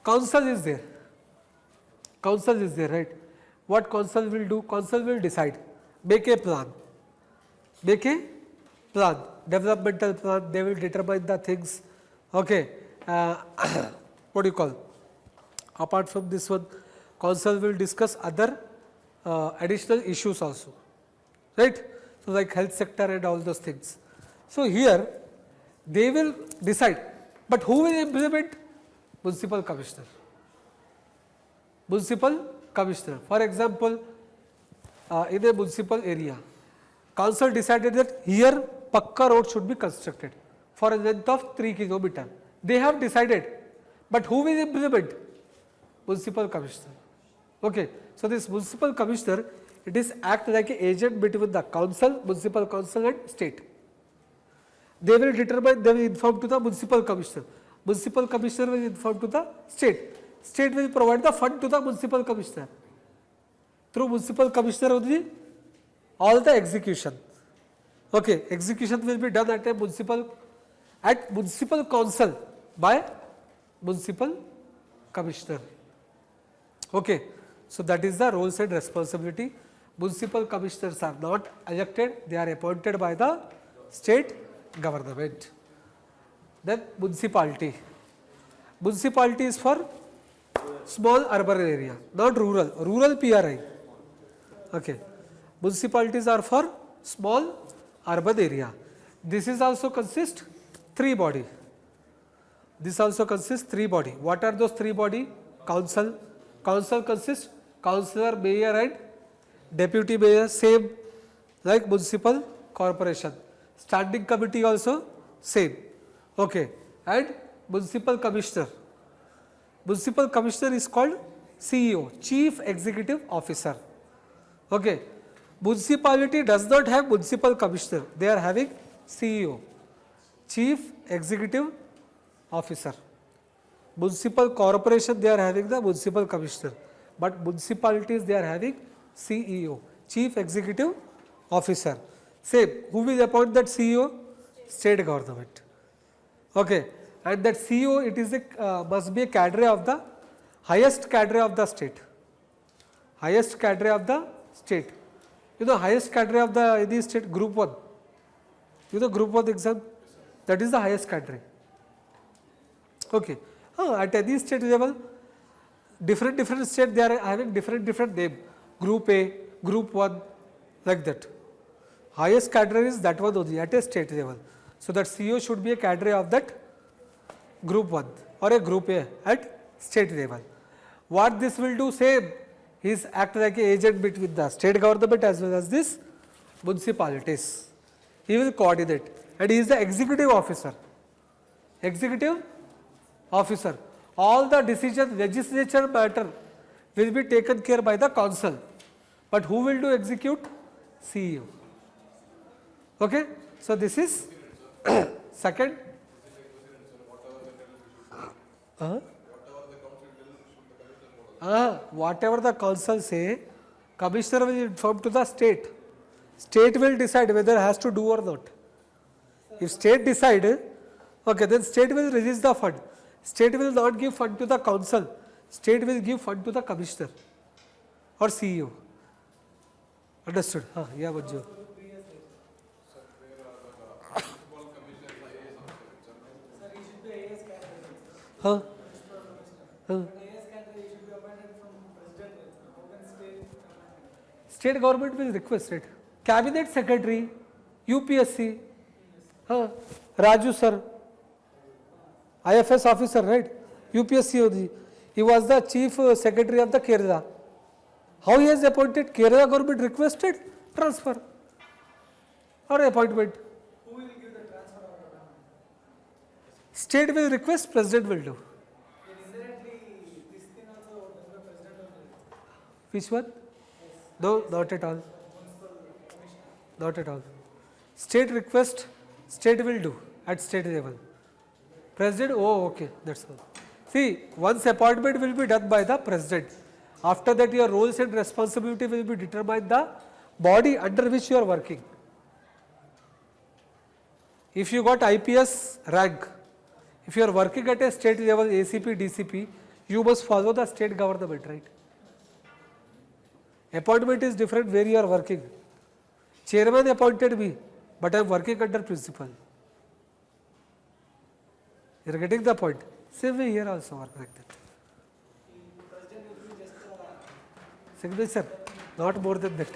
Council is there. Council is there, right? What council will do? Council will decide, make a plan. Make a plan, developmental plan, they will determine the things. Okay. What do you call? Apart from this one, council will discuss other additional issues also, right? So like health sector and all those things. So here they will decide, but who will implement? Municipal commissioner. Municipal commissioner. For example, in a municipal area, council decided that here Pakka road should be constructed for a length of 3 km. They have decided, but who will implement? Municipal commissioner. Okay. So this municipal commissioner, it is act like an agent between the council, municipal council and state. They will determine, they will inform to the municipal commissioner. Municipal commissioner will inform to the state. State will provide the fund to the municipal commissioner. Through municipal commissioner only, all the execution. Okay, execution will be done at a municipal council by municipal commissioner. Okay, so that is the roles and responsibility. Municipal commissioners are not elected, they are appointed by the state government. Then municipality. Municipality is for small urban area, not rural. Rural PRI. Okay. Municipalities are for small urban area. This is also consist 3 body. This also consists 3 body. What are those 3 body? Council. Council consists councillor, mayor and deputy mayor, same like municipal corporation. Standing committee also same. Okay. And municipal commissioner. Municipal commissioner is called CEO, Chief Executive Officer. Okay. Municipality does not have municipal commissioner, they are having CEO, Chief Executive Officer. Municipal corporation, they are having the municipal commissioner, but municipalities, they are having CEO, Chief Executive Officer. Same, who will appoint that CEO? State government. Okay. And that CEO, it is a must be a cadre of the highest cadre of the state. Highest cadre of the state. You know highest cadre of the any state, group 1. You know group 1 exam, that is the highest cadre. Okay. At any state level, different state, they are having different name. Group A, group 1, like that. Highest cadre is that one only at a state level. So that CEO should be a cadre of that group 1 or a group A at state level. What this will do? Same, he is act like an agent between the state government as well as this municipalities. He will coordinate and he is the executive officer. Executive officer. All the decision, legislature matter will be taken care by the council. But who will do execute? CEO. Okay. So this is second. Whatever the council say, commissioner will inform to the state. State will decide whether has to do or not. If state decide, okay, then state will release the fund. State will not give fund to the council. State will give fund to the commissioner or CEO. Understood? Yeah, Manju. Huh? State government will request it. Cabinet secretary, UPSC, Raju sir, IFS officer, right? UPSC only. He was the chief secretary of the Kerala. How he has appointed? Kerala government requested transfer or appointment. Who will give the transfer of the government? State will request, president will do. Indirectly, this thing also does the president only. Which one? No, not at all. Not at all. State request, state will do at state level. President, oh okay, that's all. See, once appointment will be done by the president. After that your roles and responsibility will be determined the body under which you are working. If you got IPS rank, if you are working at a state level ACP, DCP, you must follow the state government, right? Appointment is different where you are working. Chairman appointed me, but I am working under principal. You are getting the point. Same way here also work like that. Signature, not more than that.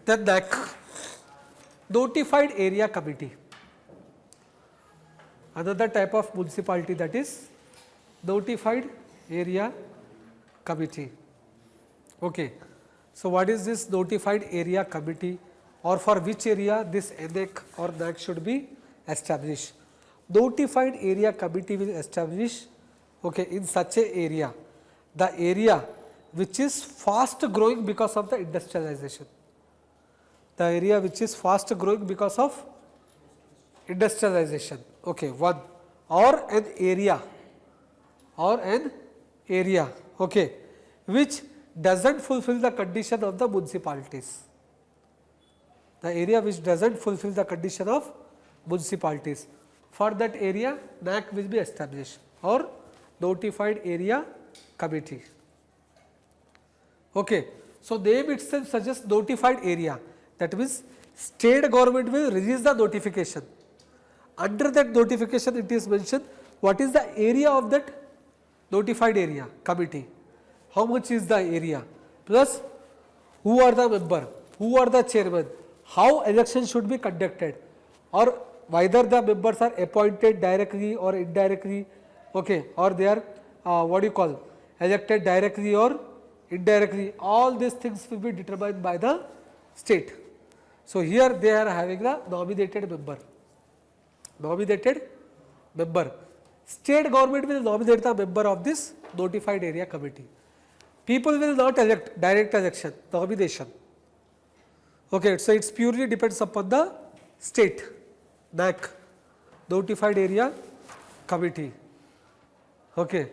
Then NAC, Notified Area Committee. Another type of municipality, that is Notified Area Committee. Okay. So what is this Notified Area Committee, or for which area this NAC or NAC should be established? Notified Area Committee will establish, okay, in such a area, the area which is fast growing because of the industrialization. The area which is fast growing because of industrialization. Okay, one, or an area, okay, which doesn't fulfill the condition of the municipalities. The area which doesn't fulfill the condition of municipalities. For that area, NAC will be established or Notified Area Committee. Okay. So, name itself suggests notified area, that means state government will release the notification. Under that notification it is mentioned what is the area of that notified area committee, how much is the area, plus who are the member, who are the chairman, how election should be conducted, or whether the members are appointed directly or indirectly, okay, or they are what do you call, elected directly or indirectly, all these things will be determined by the state. So, here they are having the nominated member, state government will nominate the member of this notified area committee. People will not elect, direct election, nomination. Okay, so it's purely depends upon the state, NAC, notified area committee. Okay,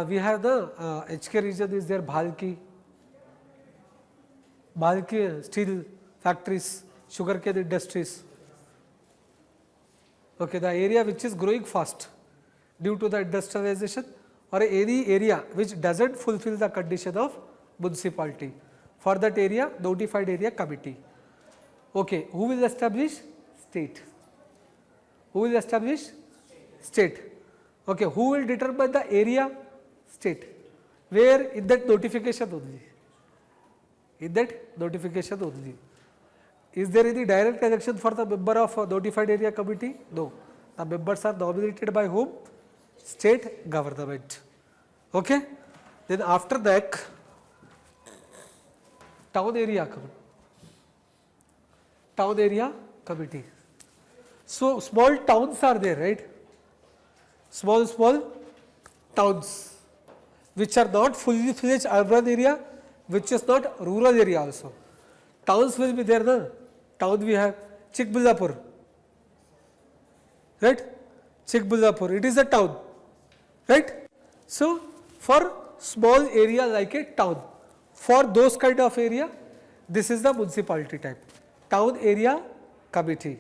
we have the HK region is there, Bhalki steel factories, sugarcane industries. Okay, the area which is growing fast due to the industrialization, or any area which does not fulfill the condition of municipality, for that area notified area committee. Okay, who will establish? State. Who will establish? State. Okay, who will determine the area? State. Where? In that notification only. In that notification only. Is there any direct election for the member of notified area committee? No. The members are nominated by whom? State government. Okay. Then after that, town area committee. So, small towns are there, right? Small towns which are not fully fledged urban area, which is not rural area also. Towns will be there, na? Town we have Chikbulapur, right? Chikbulapur, it is a town, right? So, for small area like a town, for those kind of area, this is the municipality type, town area committee.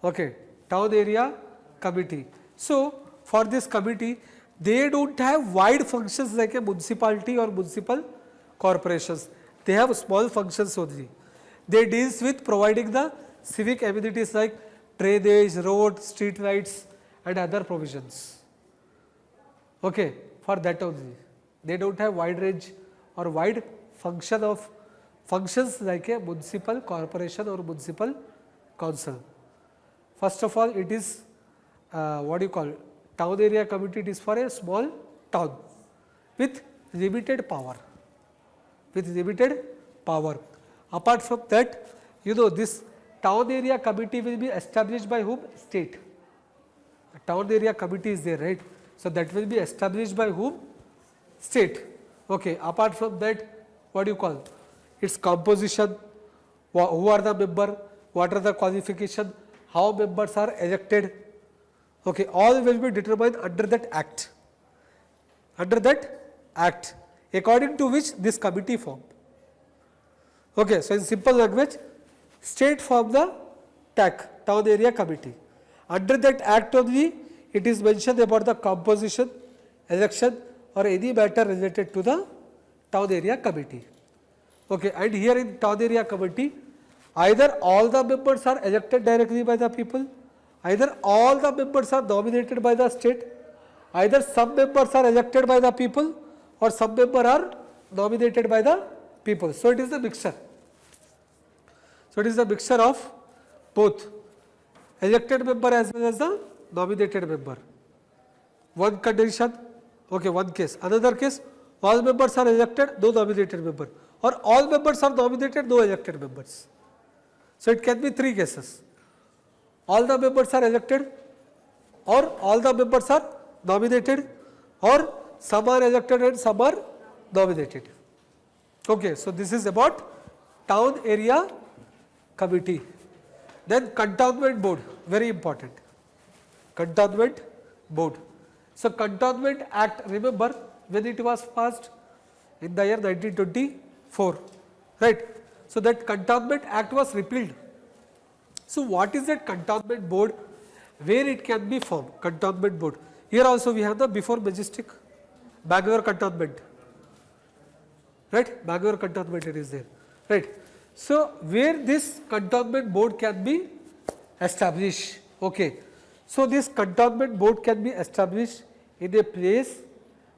Okay, town area committee. So, for this committee, they do not have wide functions like a municipality or municipal corporations. They have small functions only. They deals with providing the civic amenities like drainage, road, street lights and other provisions. Okay, for that only. They do not have wide range or wide functions like a municipal corporation or municipal council. First of all, it is what do you call, town area committee, it is for a small town with limited power. Apart from that, you know, this town area committee will be established by whom? State. A town area committee is there, right? So, that will be established by whom? State. Okay. Apart from that, what do you call? Its composition, who are the member, what are the qualification, how members are elected. Okay. All will be determined under that act. According to which this committee formed. Okay, so in simple language, state form the TAC, town area committee. Under that act only, it is mentioned about the composition, election or any matter related to the town area committee. Okay, and here in town area committee, either all the members are elected directly by the people, either all the members are nominated by the state, either some members are elected by the people or some members are nominated by the people. So, it is a mixture. So, it is a mixture of both elected member as well as the nominated member. One condition, okay, one case. Another case, all members are elected, no nominated member, or all members are nominated, no elected members. So, it can be three cases. All the members are elected, or all the members are nominated, or some are elected and some are nominated. Okay, so this is about town area committee. Then cantonment board, very important. Cantonment board. So, Cantonment Act, remember when it was passed? In the year 1924, right? So, that Cantonment Act was repealed. So, what is that cantonment board? Where it can be formed? Cantonment board. Here also we have the before Majestic, Bangalore cantonment. right? Bangalore Cantonment it is there, right? So where this cantonment board can be established, okay? So this cantonment board can be established in a place,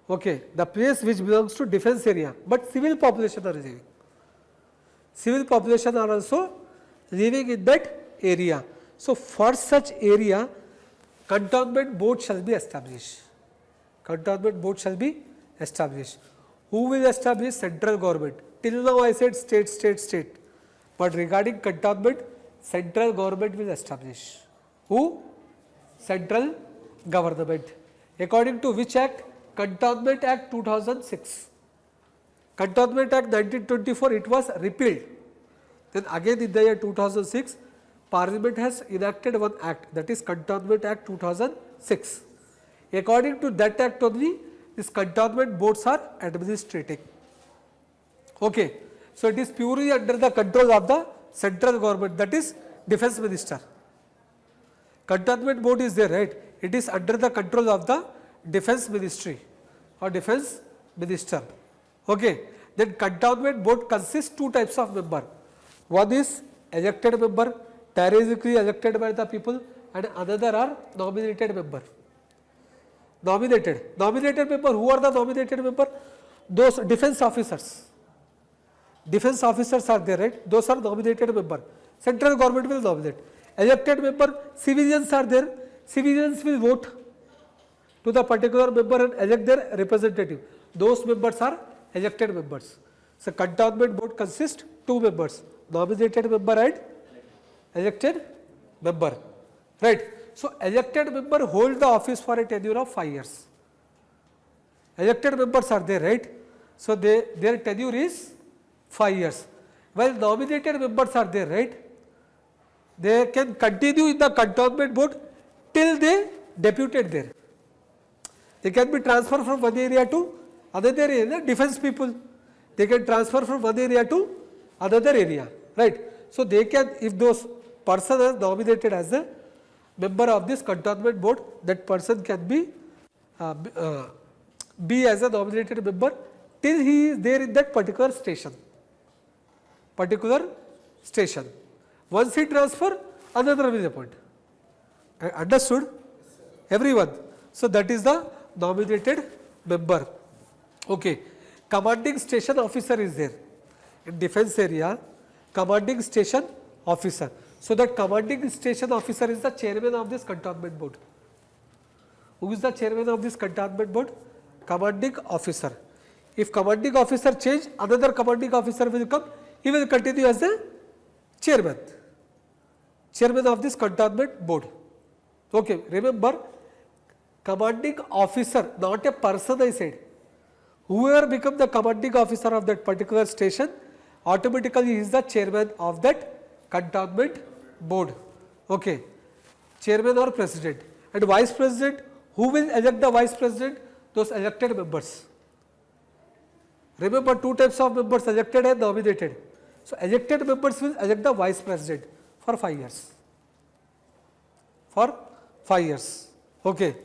okay, the place which belongs to defence area, but civil population are living. Civil population are also living in that area. So for such area, cantonment board shall be established. Cantonment board shall be established. Who will establish? Central government. Till now I said state, state, state. But regarding cantonment, central government will establish. Who? Central government. According to which act? Cantonment Act 2006. Cantonment Act 1924, it was repealed. Then again in the year 2006, Parliament has enacted one act, that is Cantonment Act 2006. According to that act only, these cantonment boards are administrating. Okay. So it is purely under the control of the central government, that is defence minister. Cantonment board is there, right? It is under the control of the defence ministry or defence minister. Okay. Then cantonment board consists two types of member. One is elected member, directly elected by the people, and another are nominated member. Nominated member, who are the nominated member? Those defence officers. Defence officers are there, right? Those are nominated member. Central government will nominate. Elected member, civilians are there. Civilians will vote to the particular member and elect their representative. Those members are elected members. So cantonment board consists two members, nominated member and elected member, right? So elected member hold the office for a tenure of 5 years. Elected members are there, right? So their tenure is 5 years. While nominated members are there, right? They can continue in the cantonment board till they deputed there. They can be transferred from one area to another area. Defence people, they can transfer from one area to another area, right? So they can, if those person is nominated as a member of this cantonment board, that person can be as a nominated member till he is there in that particular station. Once he transfer, another will appoint. Understood? Everyone. So that is the nominated member. Okay. Commanding station officer is there. In defence area, commanding station officer. So that commanding station officer is the chairman of this cantonment board. Who is the chairman of this cantonment board? Commanding officer. If commanding officer change, another commanding officer will come. He will continue as the chairman of this cantonment board. Okay, remember, commanding officer, not a person I said. Whoever become the commanding officer of that particular station, automatically he is the chairman of that cantonment board. Okay, chairman or president. And vice president, who will elect the vice president? Those elected members. Remember, two types of members, elected and nominated. So elected members will elect the vice president for 5 years. For 5 years. Okay.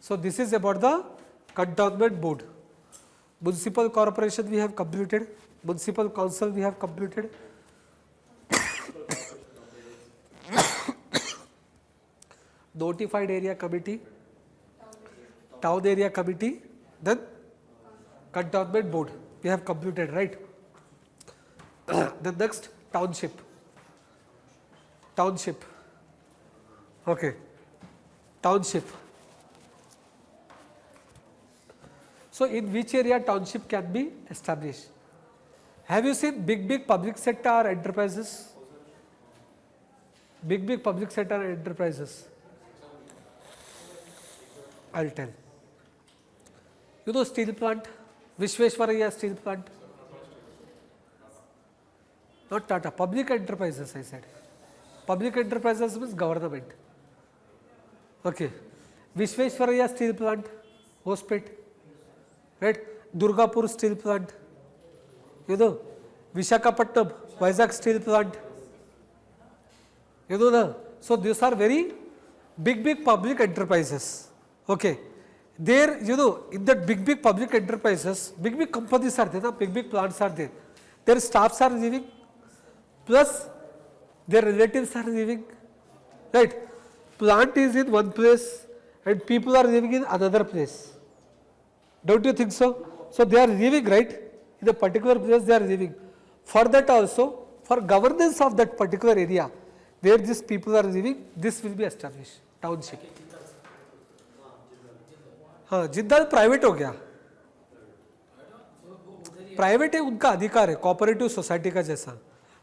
So this is about the cantonment board. Municipal corporation we have completed. Municipal council we have completed. Notified area committee, town area committee, then cantonment board we have completed, right? The next, township. Okay, township. So in which area township can be established? Have you seen big public sector enterprises? Big public sector enterprises. I'll tell. You know steel plant, Vishveshwaraya steel plant? Not Tata, public enterprises I said. Public enterprises means government. Okay. Vishveshwaraya steel plant, Hospet, right? Durgapur steel plant, you know, Visakhapatnam, Vizag steel plant, you know. So these are very big public enterprises. Okay. there, you know, in that big public enterprises, big companies are there, na? Big plants are there. Their staffs are living, plus their relatives are living, right? Plant is in one place and people are living in another place. Don't you think so? So they are living, right? In a particular place they are living. For that also, for governance of that particular area where these people are living, this will be established, township. हाँ, Jindal private हो गया, private है, उनका अधिकार है cooperative society का जैसा,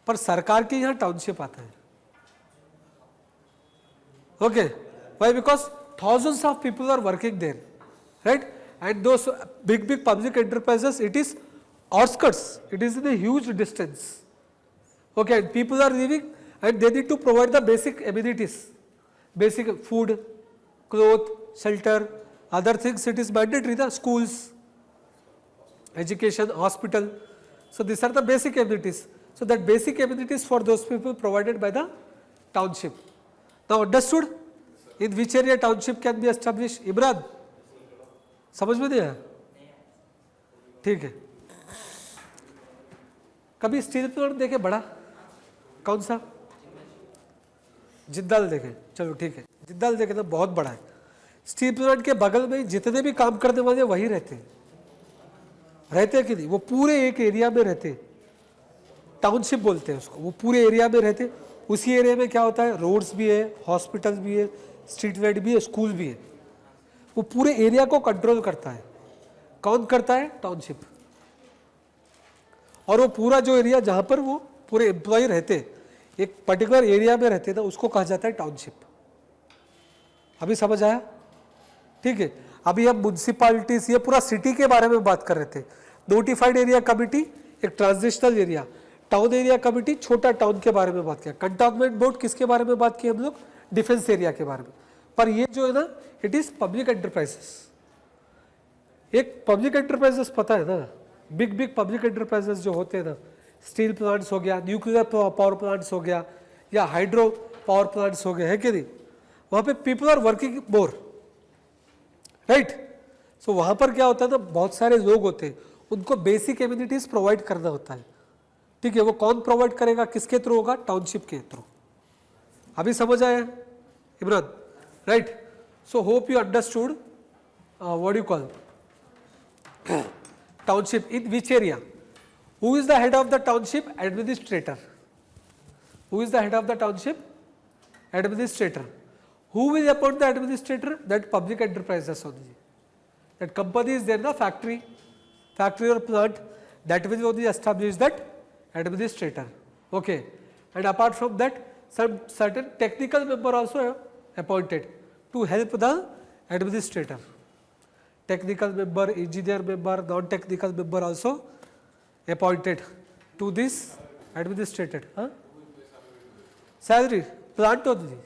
पर सरकार के यहाँ टाउनशिप आता है. Okay, why? Because thousands of people are working there, right? And those big public enterprises, it is outskirts, it is in a huge distance. Okay, and people are living and they need to provide the basic amenities, basic food, cloth, shelter, other things. It is mandatory, the schools, education, hospital. So these are the basic amenities. So that basic amenities for those people provided by the township. Now understood? In which area township can be established? Imran, समझ में नहीं आया? ठीक है. कभी steel plant देखे बड़ा? कौन सा? जिंदाल देखे. चलो ठीक है. जिंदाल देखे तो बहुत बड़ा है. स्टील प्लांट के बगल में जितने भी काम करने वाले वही रहते हैं. रहते हैं कि नहीं? वो पूरे एक एरिया में रहते हैं. टाउनशिप बोलते हैं उसको. वो पूरे एरिया में रहते. उसी एरिया में क्या होता है? रोड्स भी है, हॉस्पिटल भी है, स्ट्रीट लाइट भी है, स्कूल भी है. वो पूरे एरिया को कंट्रोल करता है. कौन करता है? टाउनशिप. और वो पूरा जो एरिया जहां पर वो पूरे एम्प्लॉय रहते, एक पर्टिकुलर एरिया में रहते ना, उसको कहा जाता है टाउनशिप. अभी समझ आया? ठीक है. अभी हम म्युनिसिपैलिटीज, ये पूरा सिटी के बारे में बात कर रहे थे. नोटिफाइड एरिया कमिटी एक transitional area, town area committee छोटा टाउन के बारे में बात किया. कंटोनमेंट बोर्ड किसके बारे में बात की हम लोग? डिफेंस एरिया के बारे में. पर ये जो है ना, इट इज पब्लिक एंटरप्राइजेस. एक पब्लिक एंटरप्राइजेस पता है ना, बिग पब्लिक एंटरप्राइजेस जो होते हैं ना, स्टील प्लांट्स हो गया, न्यूक्लियर पावर प्लांट्स हो गया, या हाइड्रो पावर प्लांट्स हो गए, है कि नहीं? वहां पे people are working more, right? So वहां पर क्या होता है ना, बहुत सारे लोग होते हैं, उनको बेसिक एम्यूनिटीज प्रोवाइड करना होता है. ठीक है. वो कौन प्रोवाइड करेगा? किसके थ्रू होगा? टाउनशिप के थ्रू. अभी समझ आया Imran? Right. So hope you understood what you call township. In which area? Who is the head of the township? Administrator. Who is the head of the township? Administrator. Who will appoint the administrator? That public enterprises only. That company is there, the factory or plant, that will only establish that administrator. Okay. And apart from that, some certain technical member also appointed to help the administrator. Technical member, engineer member, non-technical member also appointed to this administrator. Huh? Salary, plant only.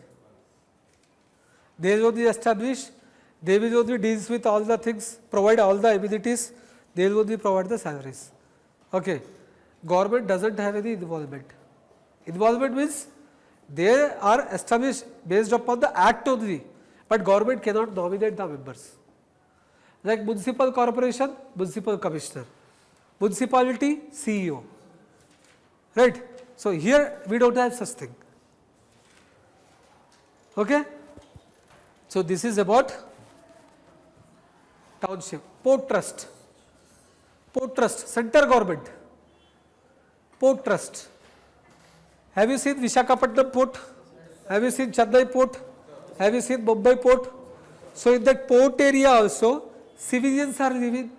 They will only establish, they will only deals with all the things, provide all the amenities, they will only provide the salaries. Okay. Government doesn't have any involvement. Involvement means they are established based upon the act only, but government cannot nominate the members. Like municipal corporation, municipal commissioner, municipality, CEO, right? So here we don't have such thing. Okay? So this is about township. Port trust, center government, port trust. Have you seen Visakhapatnam port? Have you seen Chennai port? Have you seen Mumbai port? So in that port area also, civilians are living.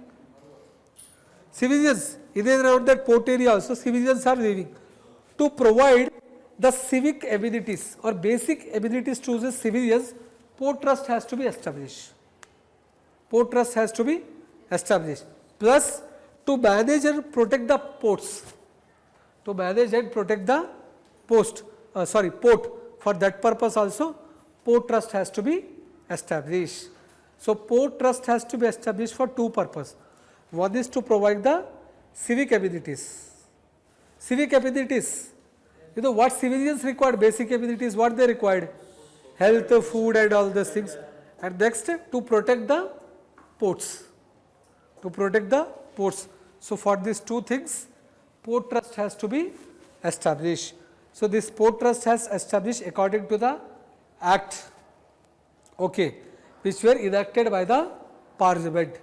Civilians, in and around that port area also, civilians are living. To provide the civic amenities or basic amenities to the civilians, port trust has to be established. Port trust has to be established. Plus, to manage and protect the ports. To manage and protect the port. For that purpose also, port trust has to be established. So port trust has to be established for two purposes. One is to provide the civic amenities. Civic amenities, you know what civilians required, basic amenities, what they required? Health, food and all those things. And next, to protect the ports, to protect the ports. So, for these two things port trust has to be established. So, this port trust has established according to the act, okay, which were enacted by the parliament,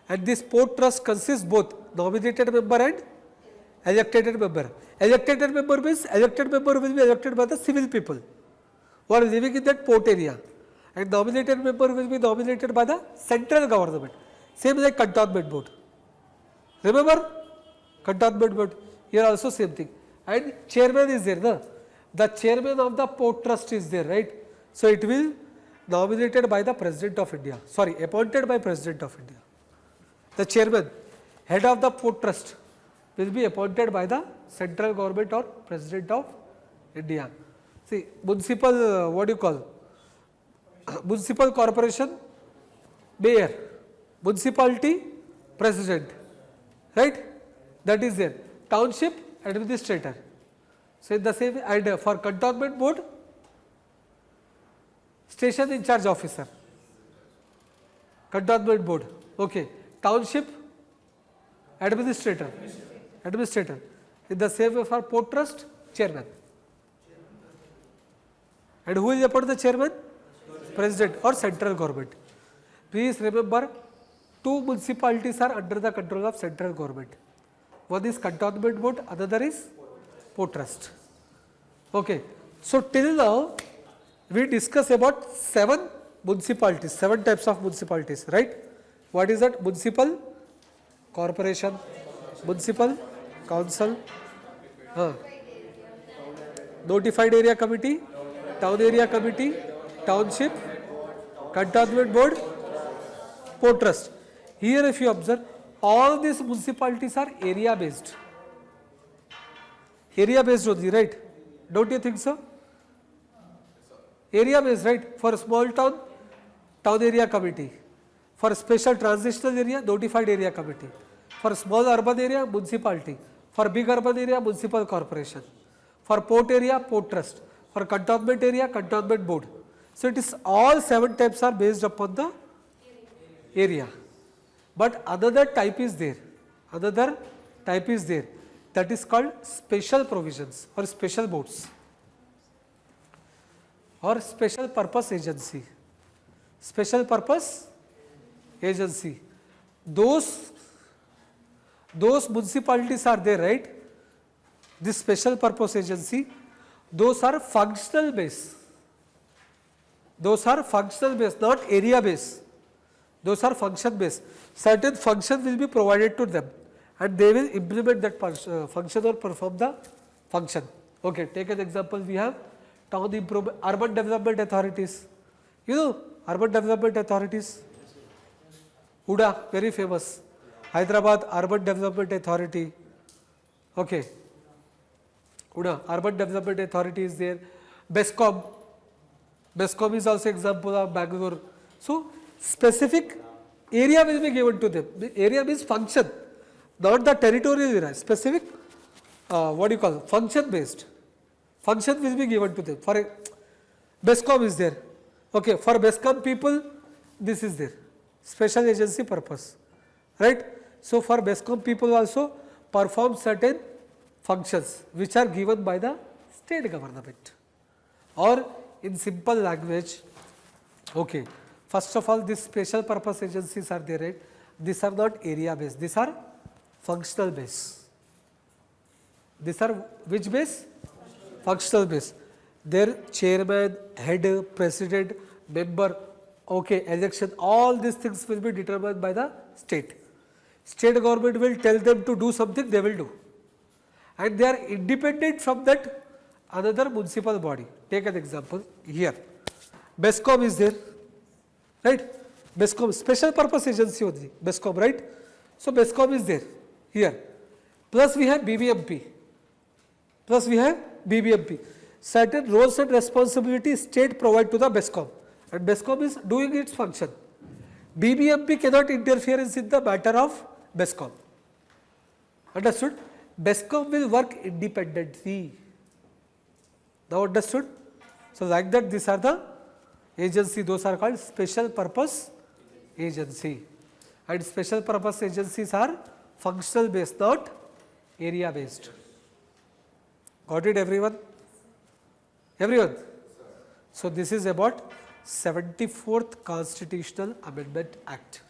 and this port trust consists both nominated member and elected member. Elected member means elected member will be elected by the civil people who are living in that port area, and nominated member will be nominated by the central government, same like cantonment board. Remember cantonment board, here also same thing, and chairman is there, na? The chairman of the port trust is there, right? So, it will nominated by the President of India, sorry, appointed by President of India. The chairman, head of the port trust will be appointed by the central government or President of India. See, municipal, what do you call? Municipal corporation, mayor, municipality, president, right? That is there. Township, administrator. So, in the same, and for cantonment board, station in charge officer, cantonment board, okay. Township, administrator, in the same way for port trust, chairman. And who will appoint the chairman? President or central government. Please remember, two municipalities are under the control of central government. One is cantonment board, another is port trust. Okay. So, till now we discuss about 7 municipalities, 7 types of municipalities, right? What is that? Municipal corporation, municipal council, notified area committee, town area committee, township, cantonment board, port trust. Here if you observe, all these municipalities are area based only, right? Don't you think so? Area based, right? For a small town, town area committee. For special transitional area, notified area committee. For small urban area, municipality. For big urban area, municipal corporation. For port area, port trust. For cantonment area, cantonment board. So, it is all 7 types are based upon the area. But another type is there, that is called special provisions or special boards or special purpose agency. Special purpose agency. Those municipalities are there, right? This special purpose agency, those are functional base. Those are functional base, not area base. Those are function based. Certain function will be provided to them and they will implement that function or perform the function. Okay, take an example, we have town improvement, urban development authorities. You know, urban development authorities. UDA, very famous. Hyderabad Urban Development Authority. Okay. UDA, Urban Development Authority is there. BESCOM. BESCOM is also example of Bangalore. So, specific area will be given to them. The area means function, not the territorial area. Specific, what do you call, function based. Function will be given to them. For BESCOM is there. Okay, for BESCOM people, this is there. Special agency purpose, right? So, for BESCOM people also perform certain functions which are given by the state government, or in simple language, okay. First of all, these special purpose agencies are there, right? These are not area based, these are functional base. These are which base? Functional base. Their chairman, head, president, member, okay, election, all these things will be determined by the state. State government will tell them to do something, they will do. And they are independent from that another municipal body. Take an example here. BESCOM is there, right? BESCOM, special purpose agency only, BESCOM, right? So, BESCOM is there here. Plus we have BBMP. Certain roles and responsibilities state provide to the BESCOM, and BESCOM is doing its function. BBMP cannot interfere in the matter of BESCOM. Understood? BESCOM will work independently. Now understood? So, like that, these are the agency, those are called special purpose agency. and special purpose agencies are functional based, not area based. Got it everyone? Everyone? So this is about 74th Constitutional Amendment Act.